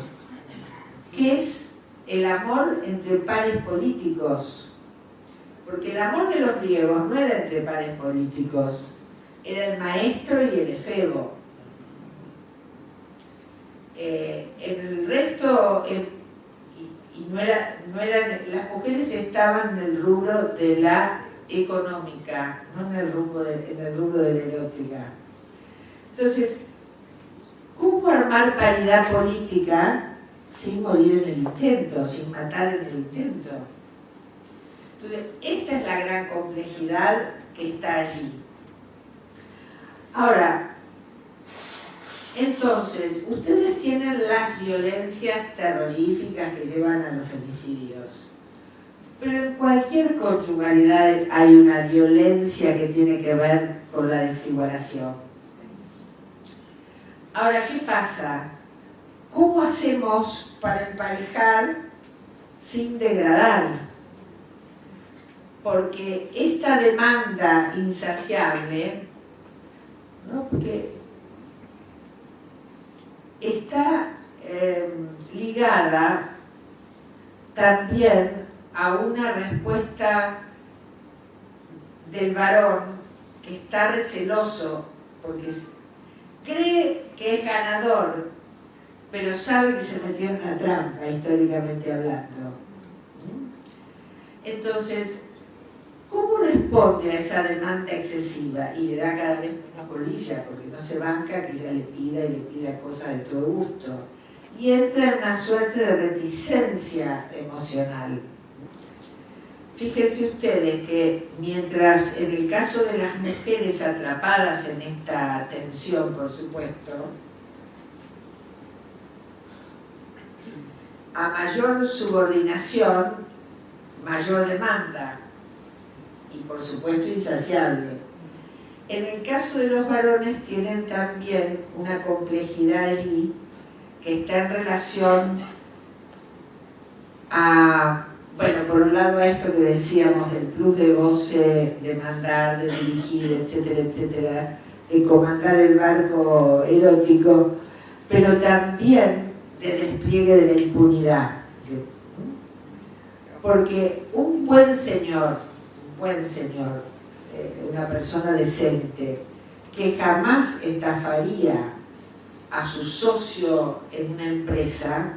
que es el amor entre pares políticos. Porque el amor de los griegos no era entre pares políticos, era el maestro y el efebo. En el resto, las mujeres estaban en el rubro de la económica, no en el rubro de la erótica. Entonces, ¿cómo armar paridad política sin morir en el intento, sin matar en el intento? Entonces, esta es la gran complejidad que está allí. Ahora, entonces, ustedes tienen las violencias terroríficas que llevan a los femicidios. Pero en cualquier conyugalidad hay una violencia que tiene que ver con la desigualación. Ahora, ¿qué pasa? ¿Cómo hacemos para emparejar sin degradar? Porque esta demanda insaciable, ¿no? Porque está ligada también a una respuesta del varón que está receloso porque cree que es ganador, pero sabe que se metió en una trampa, históricamente hablando. Entonces, ¿cómo responde a esa demanda excesiva? Y le da cada vez menos bolilla, porque no se banca que ella le pida cosas de todo gusto. Y entra en una suerte de reticencia emocional. Fíjense ustedes que mientras en el caso de las mujeres atrapadas en esta tensión, por supuesto, a mayor subordinación, mayor demanda, y por supuesto insaciable. En el caso de los varones tienen también una complejidad allí que está en relación a, bueno, por un lado a esto que decíamos del plus de goce, de mandar, de dirigir, etcétera, etcétera, de comandar el barco erótico, pero también de despliegue de la impunidad. Porque un buen señor, una persona decente, que jamás estafaría a su socio en una empresa,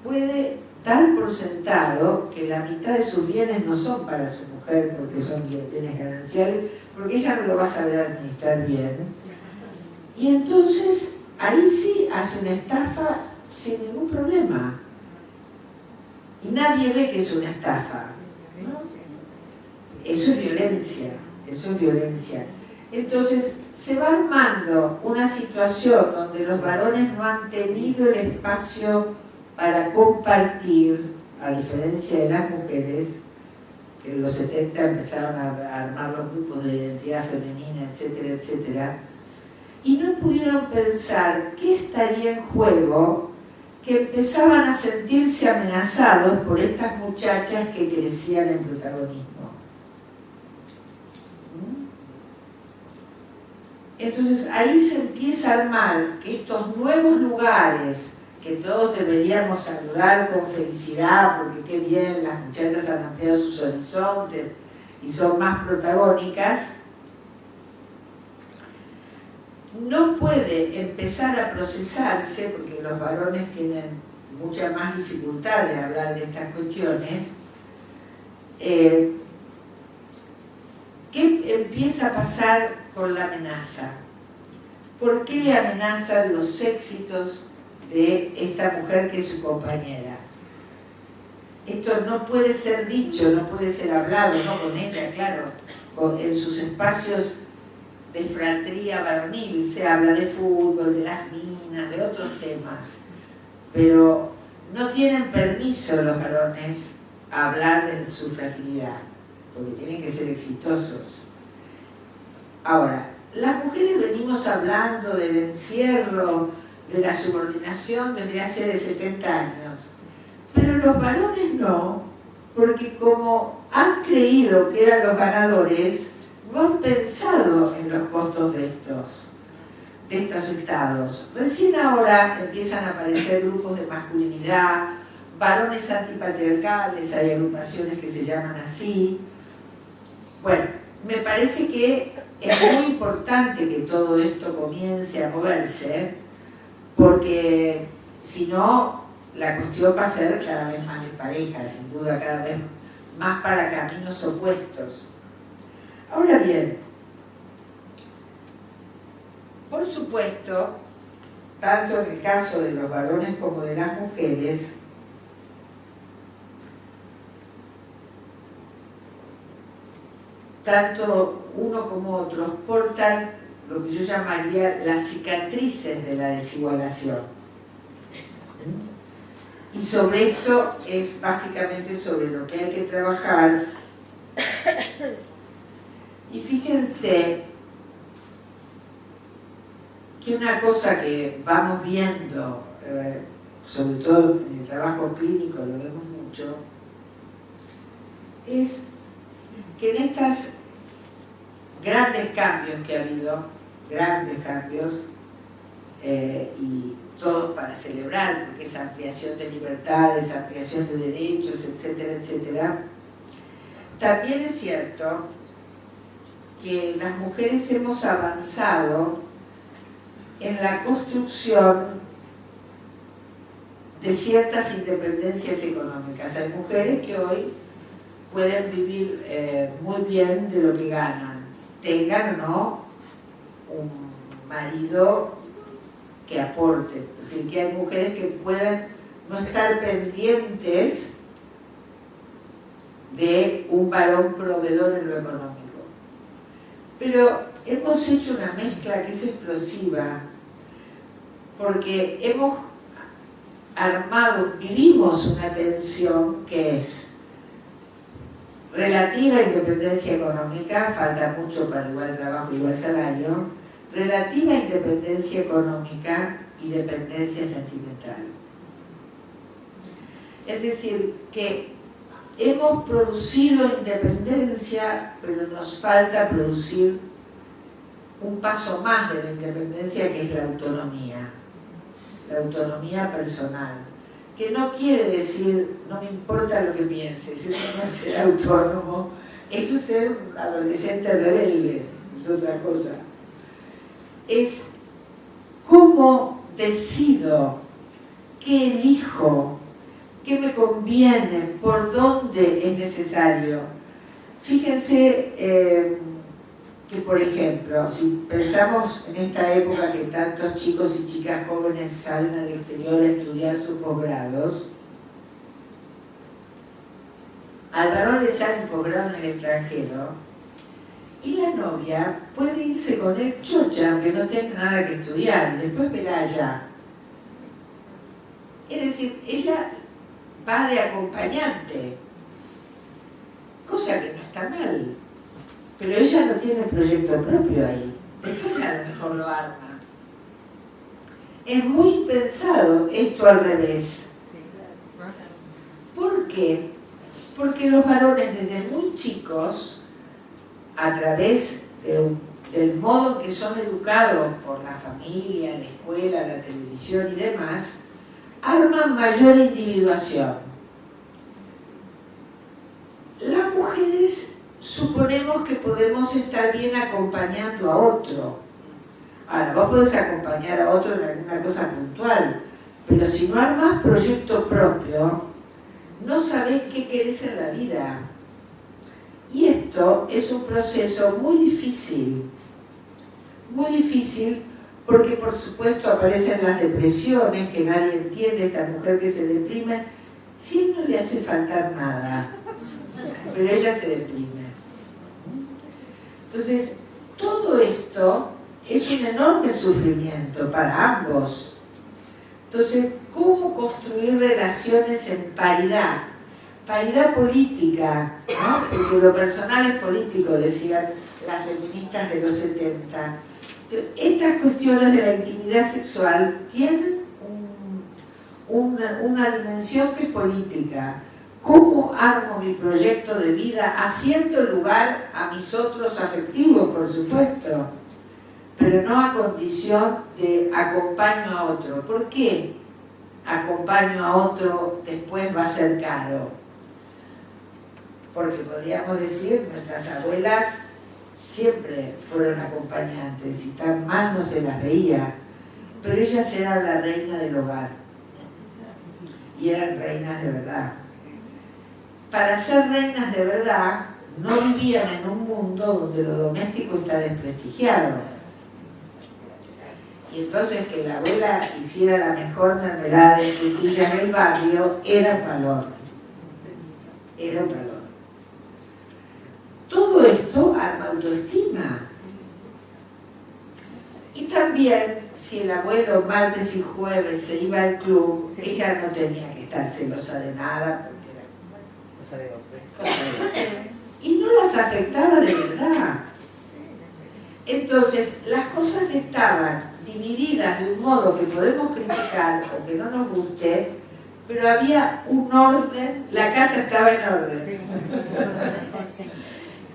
puede dar por sentado que la mitad de sus bienes no son para su mujer porque son bienes gananciales, porque ella no lo va a saber administrar bien. Y entonces ahí sí hace una estafa sin ningún problema. Y nadie ve que es una estafa, ¿no? Eso es violencia, eso es violencia. Entonces se va armando una situación donde los varones no han tenido el espacio para compartir, a diferencia de las mujeres, que en los 70 empezaron a armar los grupos de identidad femenina, etcétera, etcétera, y no pudieron pensar qué estaría en juego, que empezaban a sentirse amenazados por estas muchachas que crecían en protagonismo. Entonces ahí se empieza a armar que estos nuevos lugares que todos deberíamos saludar con felicidad, porque qué bien, las muchachas han ampliado sus horizontes y son más protagónicas, no puede empezar a procesarse, porque los varones tienen mucha más dificultad de hablar de estas cuestiones. ¿Qué empieza a pasar con la amenaza? ¿Por qué le amenazan los éxitos de esta mujer que es su compañera? Esto no puede ser dicho, no puede ser hablado, no con ella, claro, en sus espacios de fratría varonil, se habla de fútbol, de las minas, de otros temas, pero no tienen permiso los varones a hablar de su fragilidad, porque tienen que ser exitosos. Ahora, las mujeres venimos hablando del encierro, de la subordinación desde hace 70 años, pero los varones no, porque como han creído que eran los ganadores, no han pensado en los costos de estos estados. Recién ahora empiezan a aparecer grupos de masculinidad, varones antipatriarcales, hay agrupaciones que se llaman así. Bueno, me parece que es muy importante que todo esto comience a moverse, porque si no, la cuestión va a ser cada vez más despareja, sin duda, cada vez más para caminos opuestos. Ahora bien, por supuesto, tanto en el caso de los varones como de las mujeres, tanto uno como otros portan lo que yo llamaría las cicatrices de la desigualación. Y sobre esto es básicamente sobre lo que hay que trabajar. Y fíjense que una cosa que vamos viendo, sobre todo en el trabajo clínico lo vemos mucho, es que en estos grandes cambios que ha habido, grandes cambios, y todos para celebrar, porque es ampliación de libertades, ampliación de derechos, etcétera, etcétera. También es cierto que las mujeres hemos avanzado en la construcción de ciertas independencias económicas. Hay mujeres que hoy pueden vivir muy bien de lo que ganan, tengan o no un marido que aporte. Es decir, que hay mujeres que pueden no estar pendientes de un varón proveedor en lo económico. Pero hemos hecho una mezcla que es explosiva, porque hemos vivimos una tensión que es relativa independencia económica, falta mucho para igual trabajo, igual salario, relativa independencia económica y dependencia sentimental. Es decir, que hemos producido independencia, pero nos falta producir un paso más de la independencia, que es la autonomía personal, que no quiere decir no me importa lo que pienses, eso no es ser autónomo, eso es ser un adolescente rebelde, es otra cosa. Es cómo decido, qué elijo, qué me conviene, por dónde es necesario. Fíjense que, por ejemplo, si pensamos en esta época que tantos chicos y chicas jóvenes salen al exterior a estudiar sus posgrados, al varón le sale un posgrado en el extranjero y la novia puede irse con él chocha, aunque no tenga nada que estudiar, y después verá allá. Es decir, ella va de acompañante, cosa que no está mal, pero ella no tiene proyecto propio ahí, después a lo mejor lo arma. Es muy pensado esto al revés. ¿Por qué? Porque los varones desde muy chicos, a través del modo en que son educados por la familia, la escuela, la televisión y demás, arman mayor individuación. Las mujeres suponemos que podemos estar bien acompañando a otro. Ahora, vos podés acompañar a otro en alguna cosa puntual, pero si no armás proyecto propio, no sabés qué querés en la vida. Y esto es un proceso muy difícil porque por supuesto aparecen las depresiones, que nadie entiende, esta mujer que se deprime, si él no le hace faltar nada, pero ella se deprime. Entonces, todo esto es un enorme sufrimiento para ambos. Entonces, ¿cómo construir relaciones en paridad? Paridad política, ¿no? Porque lo personal es político, decían las feministas de los 70. Estas cuestiones de la intimidad sexual tienen una dimensión que es política. ¿Cómo armo mi proyecto de vida haciendo lugar a mis otros afectivos, por supuesto? Pero no a condición de acompaño a otro. ¿Por qué acompaño a otro después va a ser caro? Porque podríamos decir, nuestras abuelas siempre fueron acompañantes y tan mal no se las veía, pero ellas eran la reina del hogar y eran reinas de verdad. Para ser reinas de verdad no vivían en un mundo donde lo doméstico está desprestigiado. Y entonces que la abuela hiciera la mejor mermelada de frutillas del barrio era un valor. Era un valor. Todo esto arma autoestima. Y también, si el abuelo martes y jueves se iba al club, ella no tenía que estar celosa de nada, porque era cosa de hombre. Y no las afectaba de verdad. Entonces, las cosas estaban divididas de un modo que podemos criticar, o que no nos guste, pero había un orden, la casa estaba en orden.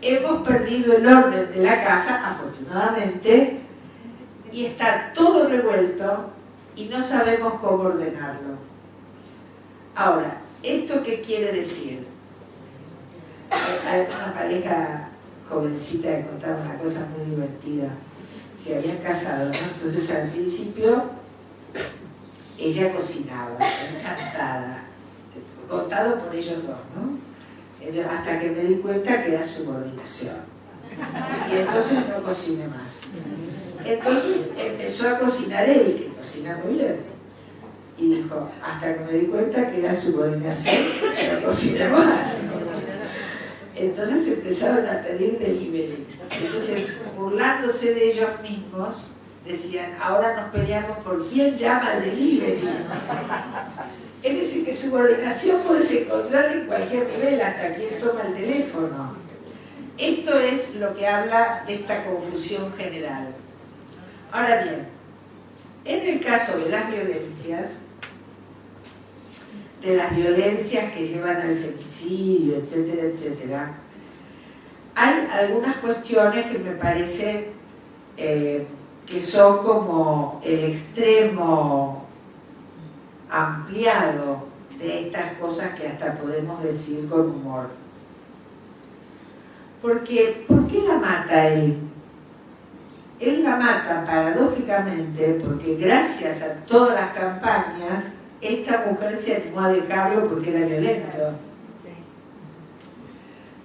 Hemos perdido el orden de la casa, afortunadamente, y está todo revuelto y no sabemos cómo ordenarlo. Ahora, ¿esto qué quiere decir? Hay una pareja jovencita que contaba una cosa muy divertida. Se habían casado, ¿no? Entonces al principio ella cocinaba, encantada, contado por ellos dos, ¿no? Hasta que me di cuenta que era subordinación. Y entonces no cociné más. Entonces empezó a cocinar él, que cocina muy bien. Y dijo, hasta que me di cuenta que era subordinación, no cociné más. Entonces empezaron a pedir delivery. Entonces, burlándose de ellos mismos, decían, ahora nos peleamos por quién llama al delivery. Es decir, que subordinación puedes encontrar en cualquier nivel, hasta quien toma el teléfono. Esto es lo que habla de esta confusión general. Ahora bien, en el caso de las violencias que llevan al femicidio, etcétera, etcétera, hay algunas cuestiones que me parece que son como el extremo ampliado de estas cosas que hasta podemos decir con humor. Porque, ¿por qué la mata él? Él la mata paradójicamente porque gracias a todas las campañas esta mujer se animó a dejarlo porque era violento.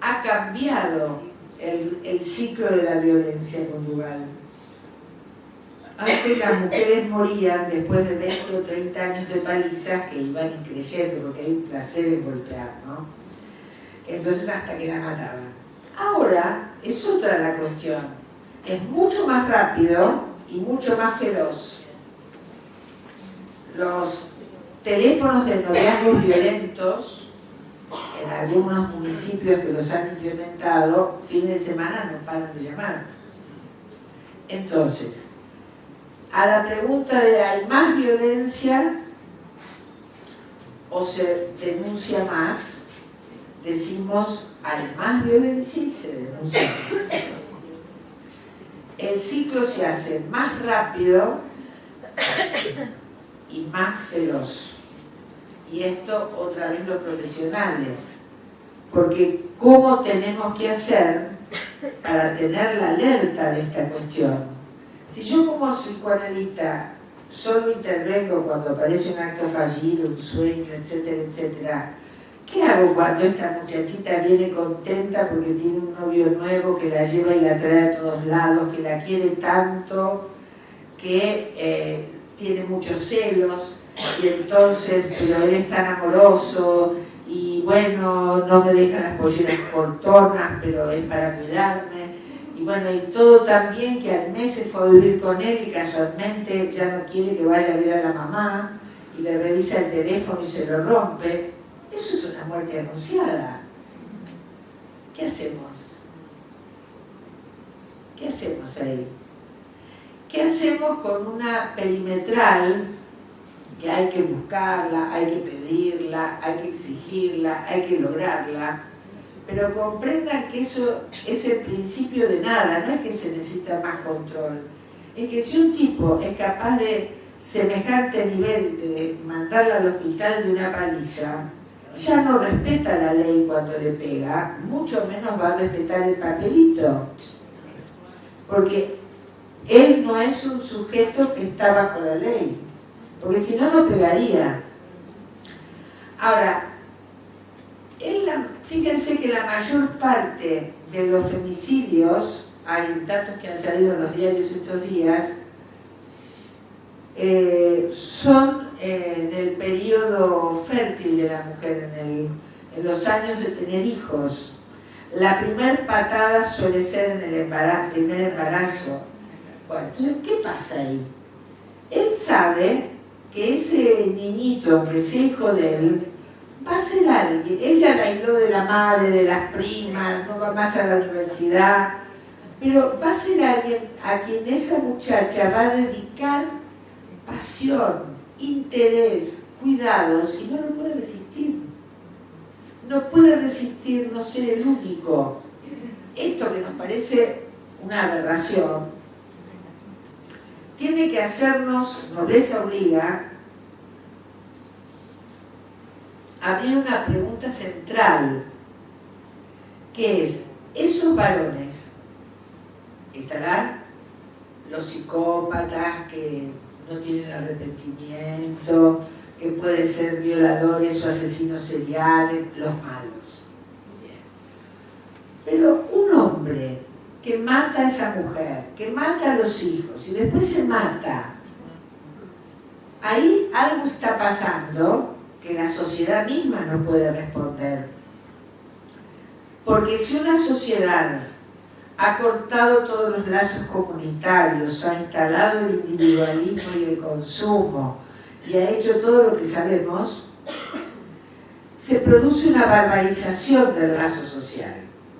Ha cambiado el ciclo de la violencia conyugal. Antes las mujeres morían después de 20 o 30 años de palizas que iban creciendo, porque hay un placer en golpear, ¿no? Entonces hasta que la mataban. Ahora es otra la cuestión. Es mucho más rápido y mucho más feroz. Los teléfonos de noviazgos violentos, en algunos municipios que los han implementado, fin de semana no paran de llamar. Entonces, a la pregunta de ¿hay más violencia o se denuncia más? Decimos, hay más violencia y se denuncia más. El ciclo se hace más rápido y más feroz. Y esto otra vez los profesionales, porque ¿cómo tenemos que hacer para tener la alerta de esta cuestión? Si yo como psicoanalista solo intervengo cuando aparece un acto fallido, un sueño, etcétera, etcétera, ¿qué hago cuando esta muchachita viene contenta porque tiene un novio nuevo que la lleva y la trae a todos lados, que la quiere tanto, que tiene muchos celos, y entonces, pero él es tan amoroso, y bueno, no me dejan las polleras cortonas, pero es para cuidarme, y bueno, y todo también que al mes se fue a vivir con él y casualmente ya no quiere que vaya a ver a la mamá, y le revisa el teléfono y se lo rompe. Eso es una muerte anunciada. ¿Qué hacemos? ¿Qué hacemos ahí? ¿Qué hacemos con una perimetral que hay que buscarla, hay que pedirla, hay que exigirla, hay que lograrla? Pero comprendan que eso es el principio de nada, no es que se necesita más control. Es que si un tipo es capaz de semejante nivel de mandarla al hospital de una paliza, ya no respeta la ley cuando le pega, mucho menos va a respetar el papelito. Porque él no es un sujeto que está bajo la ley, porque si no, no pegaría. Ahora, fíjense que la mayor parte de los femicidios, hay datos que han salido en los diarios estos días, son en el periodo fértil de la mujer, en los años de tener hijos. La primer patada suele ser en el primer embarazo. Bueno, entonces, ¿qué pasa ahí? Él sabe que ese niñito, que sea hijo de él, va a ser alguien. Ella la aisló de la madre, de las primas, no va más a la universidad, pero va a ser alguien a quien esa muchacha va a dedicar pasión, interés, cuidados, y no lo puede resistir. No puede resistir no ser el único. Esto que nos parece una aberración, tiene que hacernos, Nobleza Obliga, abrir una pregunta central, que es, esos varones, estarán los psicópatas que no tienen arrepentimiento, que pueden ser violadores o asesinos seriales, los malos. Bien. Pero un hombre que mata a esa mujer, que mata a los hijos y después se mata, ahí algo está pasando que la sociedad misma no puede responder. Porque si una sociedad ha cortado todos los lazos comunitarios, ha instalado el individualismo y el consumo y ha hecho todo lo que sabemos, se produce una barbarización del lazo social.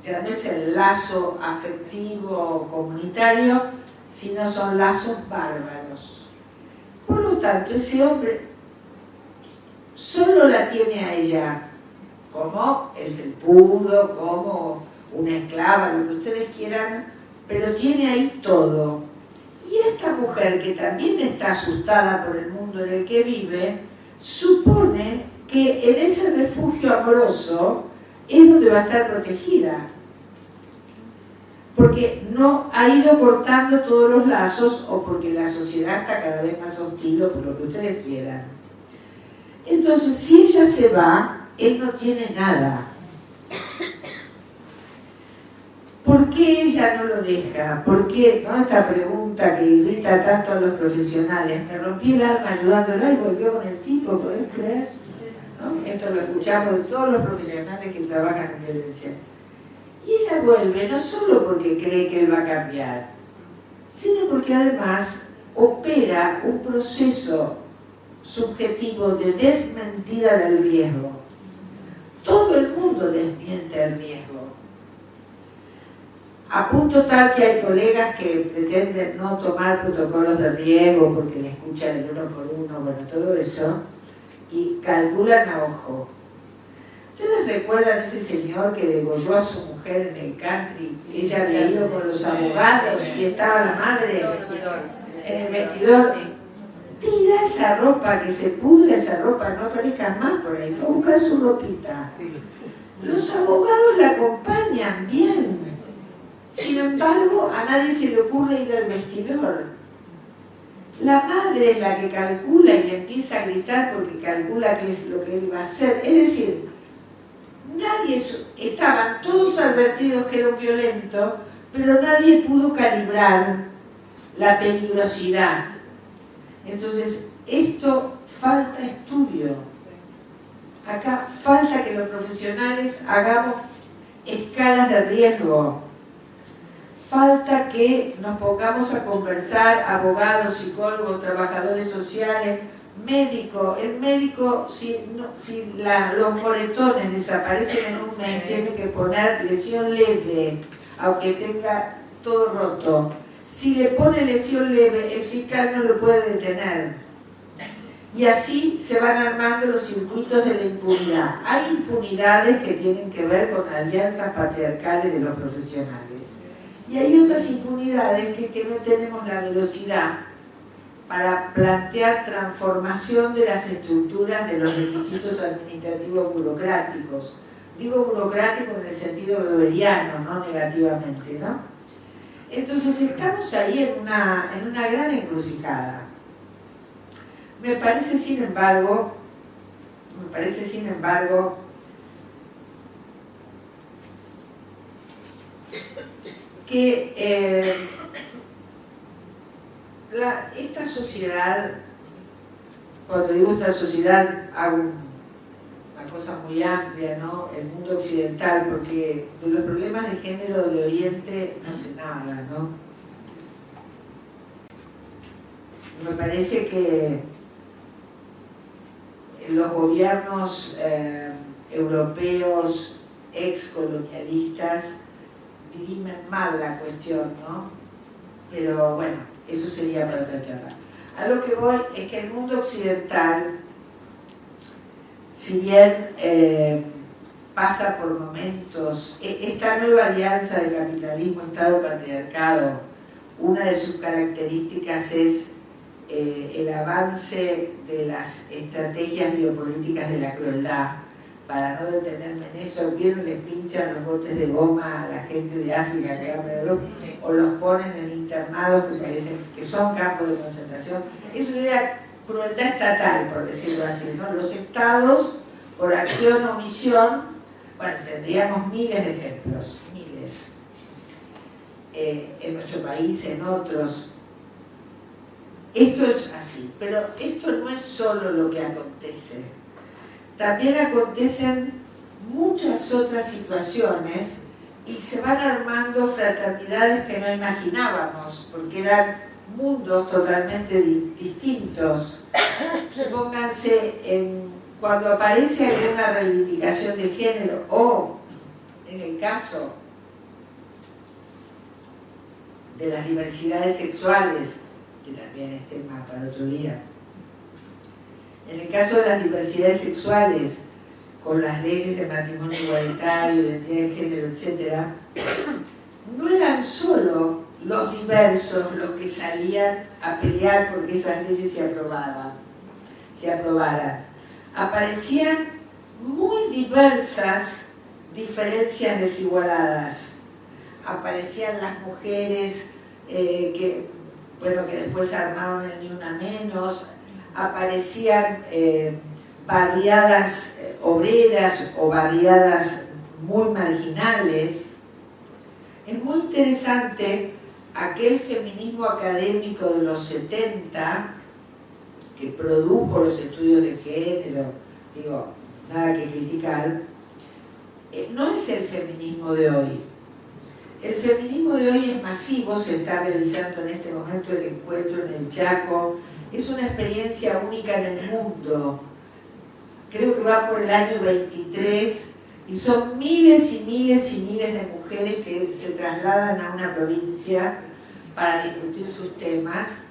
Ya no es el lazo afectivo comunitario, sino son lazos bárbaros. Por lo tanto, ese hombre solo la tiene a ella como el felpudo, como una esclava, lo que ustedes quieran, pero tiene ahí todo. Y esta mujer, que también está asustada por el mundo en el que vive, supone que en ese refugio amoroso es donde va a estar protegida. Porque no ha ido cortando todos los lazos o porque la sociedad está cada vez más hostil o por lo que ustedes quieran. Entonces, si ella se va, él no tiene nada. ¿Por qué ella no lo deja? ¿Por qué? ¿No? Esta pregunta que irrita tanto a los profesionales. Me rompí el alma ayudándola y volvió con el tipo, ¿podés creer? ¿No? Esto lo escuchamos de todos los profesionales que trabajan en violencia. Y ella vuelve no solo porque cree que él va a cambiar, sino porque además opera un proceso subjetivo de desmentida del riesgo. Todo el mundo desmiente el riesgo. A punto tal que hay colegas que pretenden no tomar protocolos de riesgo porque le escuchan el 1 por 1, bueno, todo eso, y calculan a ojo. ¿Ustedes recuerdan ese señor que degolló a su mujer en el country? Ella había ido con los abogados y estaba la madre en el vestidor. Tira esa ropa, que se pudra esa ropa, no aparezca más por ahí. Fue a buscar su ropita. Los abogados la acompañan bien. Sin embargo, a nadie se le ocurre ir al vestidor. La madre es la que calcula y le empieza a gritar porque calcula qué es lo que él va a hacer. Es decir, estaban todos advertidos que era un violento, pero nadie pudo calibrar la peligrosidad. Entonces, esto falta estudio. Acá falta que los profesionales hagamos escalas de riesgo. Falta que nos pongamos a conversar, abogados, psicólogos, trabajadores sociales, médicos. El médico, si los moretones desaparecen en un mes, tiene que poner lesión leve, aunque tenga todo roto. Si le pone lesión leve, el fiscal no lo puede detener. Y así se van armando los circuitos de la impunidad. Hay impunidades que tienen que ver con alianzas patriarcales de los profesionales. Y hay otras impunidades que no tenemos la velocidad para plantear transformación de las estructuras de los requisitos administrativos burocráticos. Digo burocrático en el sentido weberiano, no negativamente, ¿no? Entonces estamos ahí en una gran encrucijada. Me parece, sin embargo, que esta sociedad, cuando digo esta sociedad, hago una cosa muy amplia, ¿no? El mundo occidental, porque de los problemas de género de Oriente no sé nada, ¿no? Me parece que los gobiernos europeos excolonialistas dirimen mal la cuestión, ¿no? Pero bueno, eso sería para otra charla. A lo que voy es que el mundo occidental, si bien pasa por momentos, esta nueva alianza de capitalismo, Estado, patriarcado, una de sus características es el avance de las estrategias biopolíticas de la crueldad. Para no detenerme en eso, vieron, les pinchan los botes de goma a la gente de África que va para Europa, o los ponen en internados que parecen que son campos de concentración. Eso sería crueldad estatal, por decirlo así, ¿no? Los estados, por acción o omisión, bueno, tendríamos miles de ejemplos, miles. En nuestro país, en otros. Esto es así, pero esto no es solo lo que acontece. También acontecen muchas otras situaciones y se van armando fraternidades que no imaginábamos, porque eran mundos totalmente distintos. Supónganse, cuando aparece alguna reivindicación de género, o en el caso de las diversidades sexuales, que también es tema para otro día, en el caso de las diversidades sexuales, con las leyes de matrimonio igualitario, identidad de género, etc., no eran solo los diversos los que salían a pelear porque esas leyes se aprobaran. Aparecían muy diversas diferencias desigualadas. Aparecían las mujeres que después armaron el Ni Una Menos, aparecían barriadas obreras o barriadas muy marginales. Es muy interesante aquel feminismo académico de los 70 que produjo los estudios de género, digo, nada que criticar, no es el feminismo de hoy. El feminismo de hoy es masivo, se está realizando en este momento el encuentro en el Chaco, es una experiencia única en el mundo. Creo que va por el año 23 y son miles y miles y miles de mujeres que se trasladan a una provincia para discutir sus temas.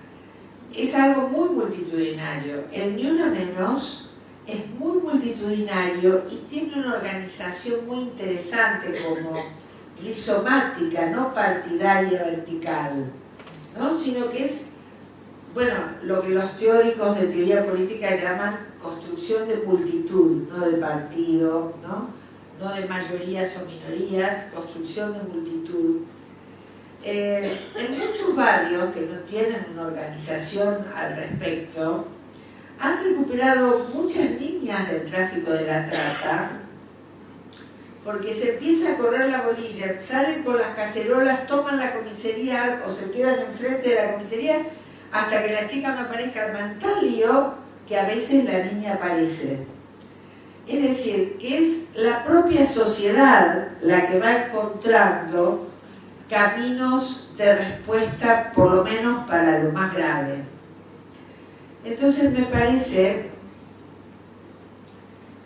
Es algo muy multitudinario. El Ni Una Menos es muy multitudinario y tiene una organización muy interesante como rizomática, no partidaria vertical, ¿no? Sino que es, bueno, lo que los teóricos de teoría política llaman construcción de multitud, no de partido, no de mayorías o minorías, construcción de multitud. En muchos barrios que no tienen una organización al respecto, han recuperado muchas niñas del tráfico de la trata, porque se empieza a correr la bolilla, salen con las cacerolas, toman la comisaría o se quedan enfrente de la comisaría hasta que la chica no aparezca, arman tal lío que a veces la niña aparece. Es decir, que es la propia sociedad la que va encontrando caminos de respuesta, por lo menos para lo más grave. Entonces me parece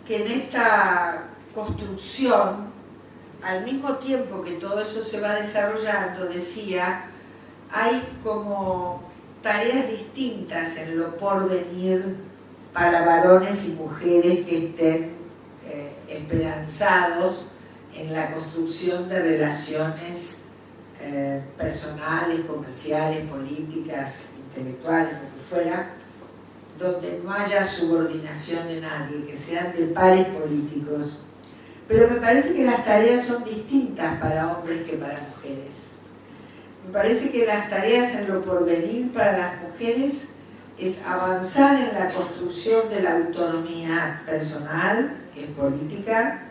que en esta construcción, al mismo tiempo que todo eso se va desarrollando, decía, hay como tareas distintas en lo porvenir para varones y mujeres que estén esperanzados en la construcción de relaciones personales, comerciales, políticas, intelectuales, lo que fuera, donde no haya subordinación de nadie, que sean de pares políticos. Pero me parece que las tareas son distintas para hombres que para mujeres. Me parece que las tareas en lo porvenir para las mujeres es avanzar en la construcción de la autonomía personal, que es política,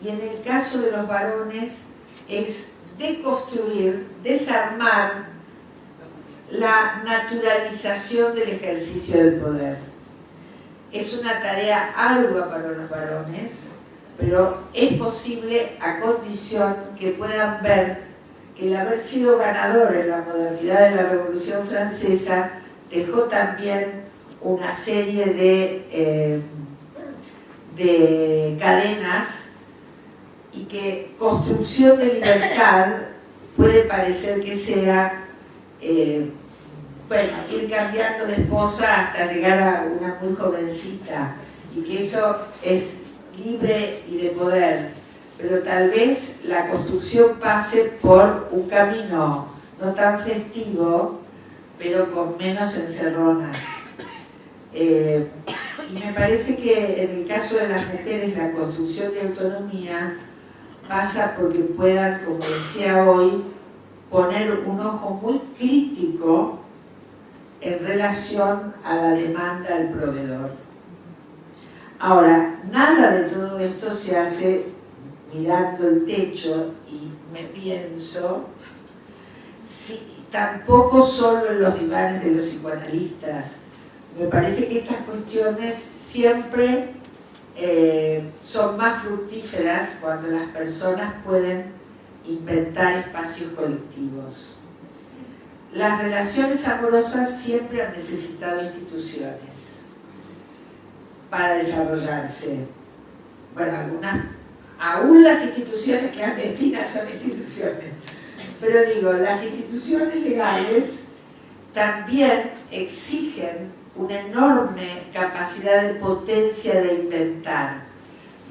y en el caso de los varones es deconstruir, desarmar la naturalización del ejercicio del poder. Es una tarea ardua para los varones, pero es posible a condición que puedan ver que el haber sido ganador en la modernidad de la Revolución Francesa dejó también una serie de cadenas y que construcción de libertad puede parecer que sea ir cambiando de esposa hasta llegar a una muy jovencita y que eso es libre y de poder, pero tal vez la construcción pase por un camino no tan festivo, pero con menos encerronas. Y me parece que en el caso de las mujeres la construcción de autonomía pasa porque puedan, como decía hoy, poner un ojo muy crítico en relación a la demanda del proveedor. Ahora, nada de todo esto se hace mirando el techo y me pienso, tampoco solo en los divanes de los psicoanalistas. Me parece que estas cuestiones siempre son más fructíferas cuando las personas pueden inventar espacios colectivos. Las relaciones amorosas siempre han necesitado instituciones para desarrollarse. Bueno, aún las instituciones clandestinas son instituciones. Pero digo, las instituciones legales también exigen una enorme capacidad de potencia de inventar.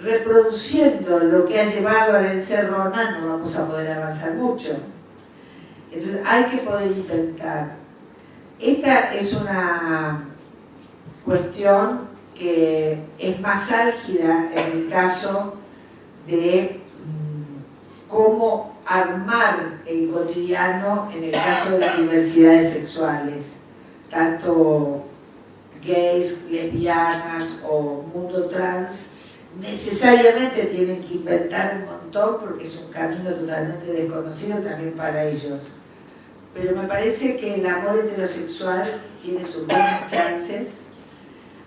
Reproduciendo lo que ha llevado a la encerrona no vamos a poder avanzar mucho. Entonces hay que poder inventar. Esta es una cuestión que es más álgida en el caso de cómo armar el cotidiano en el caso de las diversidades sexuales, tanto gays, lesbianas o mundo trans, necesariamente tienen que inventar un montón porque es un camino totalmente desconocido también para ellos. Pero me parece que el amor heterosexual tiene sus buenas chances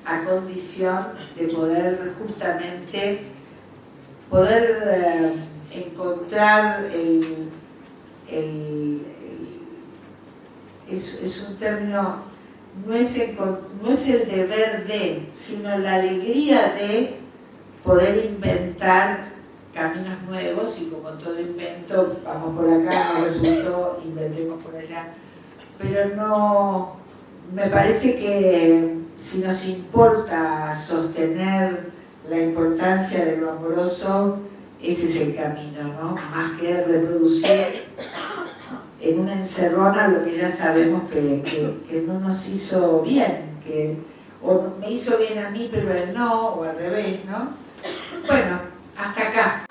a condición de poder justamente encontrar es un término, no es el deber de, sino la alegría de poder inventar caminos nuevos, y como todo invento, vamos por acá, no resultó, inventemos por allá. Pero no, me parece que si nos importa sostener la importancia de lo amoroso, ese es el camino, ¿no? Más que reproducir en una encerrona lo que ya sabemos que no nos hizo bien, o me hizo bien a mí pero él no, o al revés, ¿no? Bueno, hasta acá.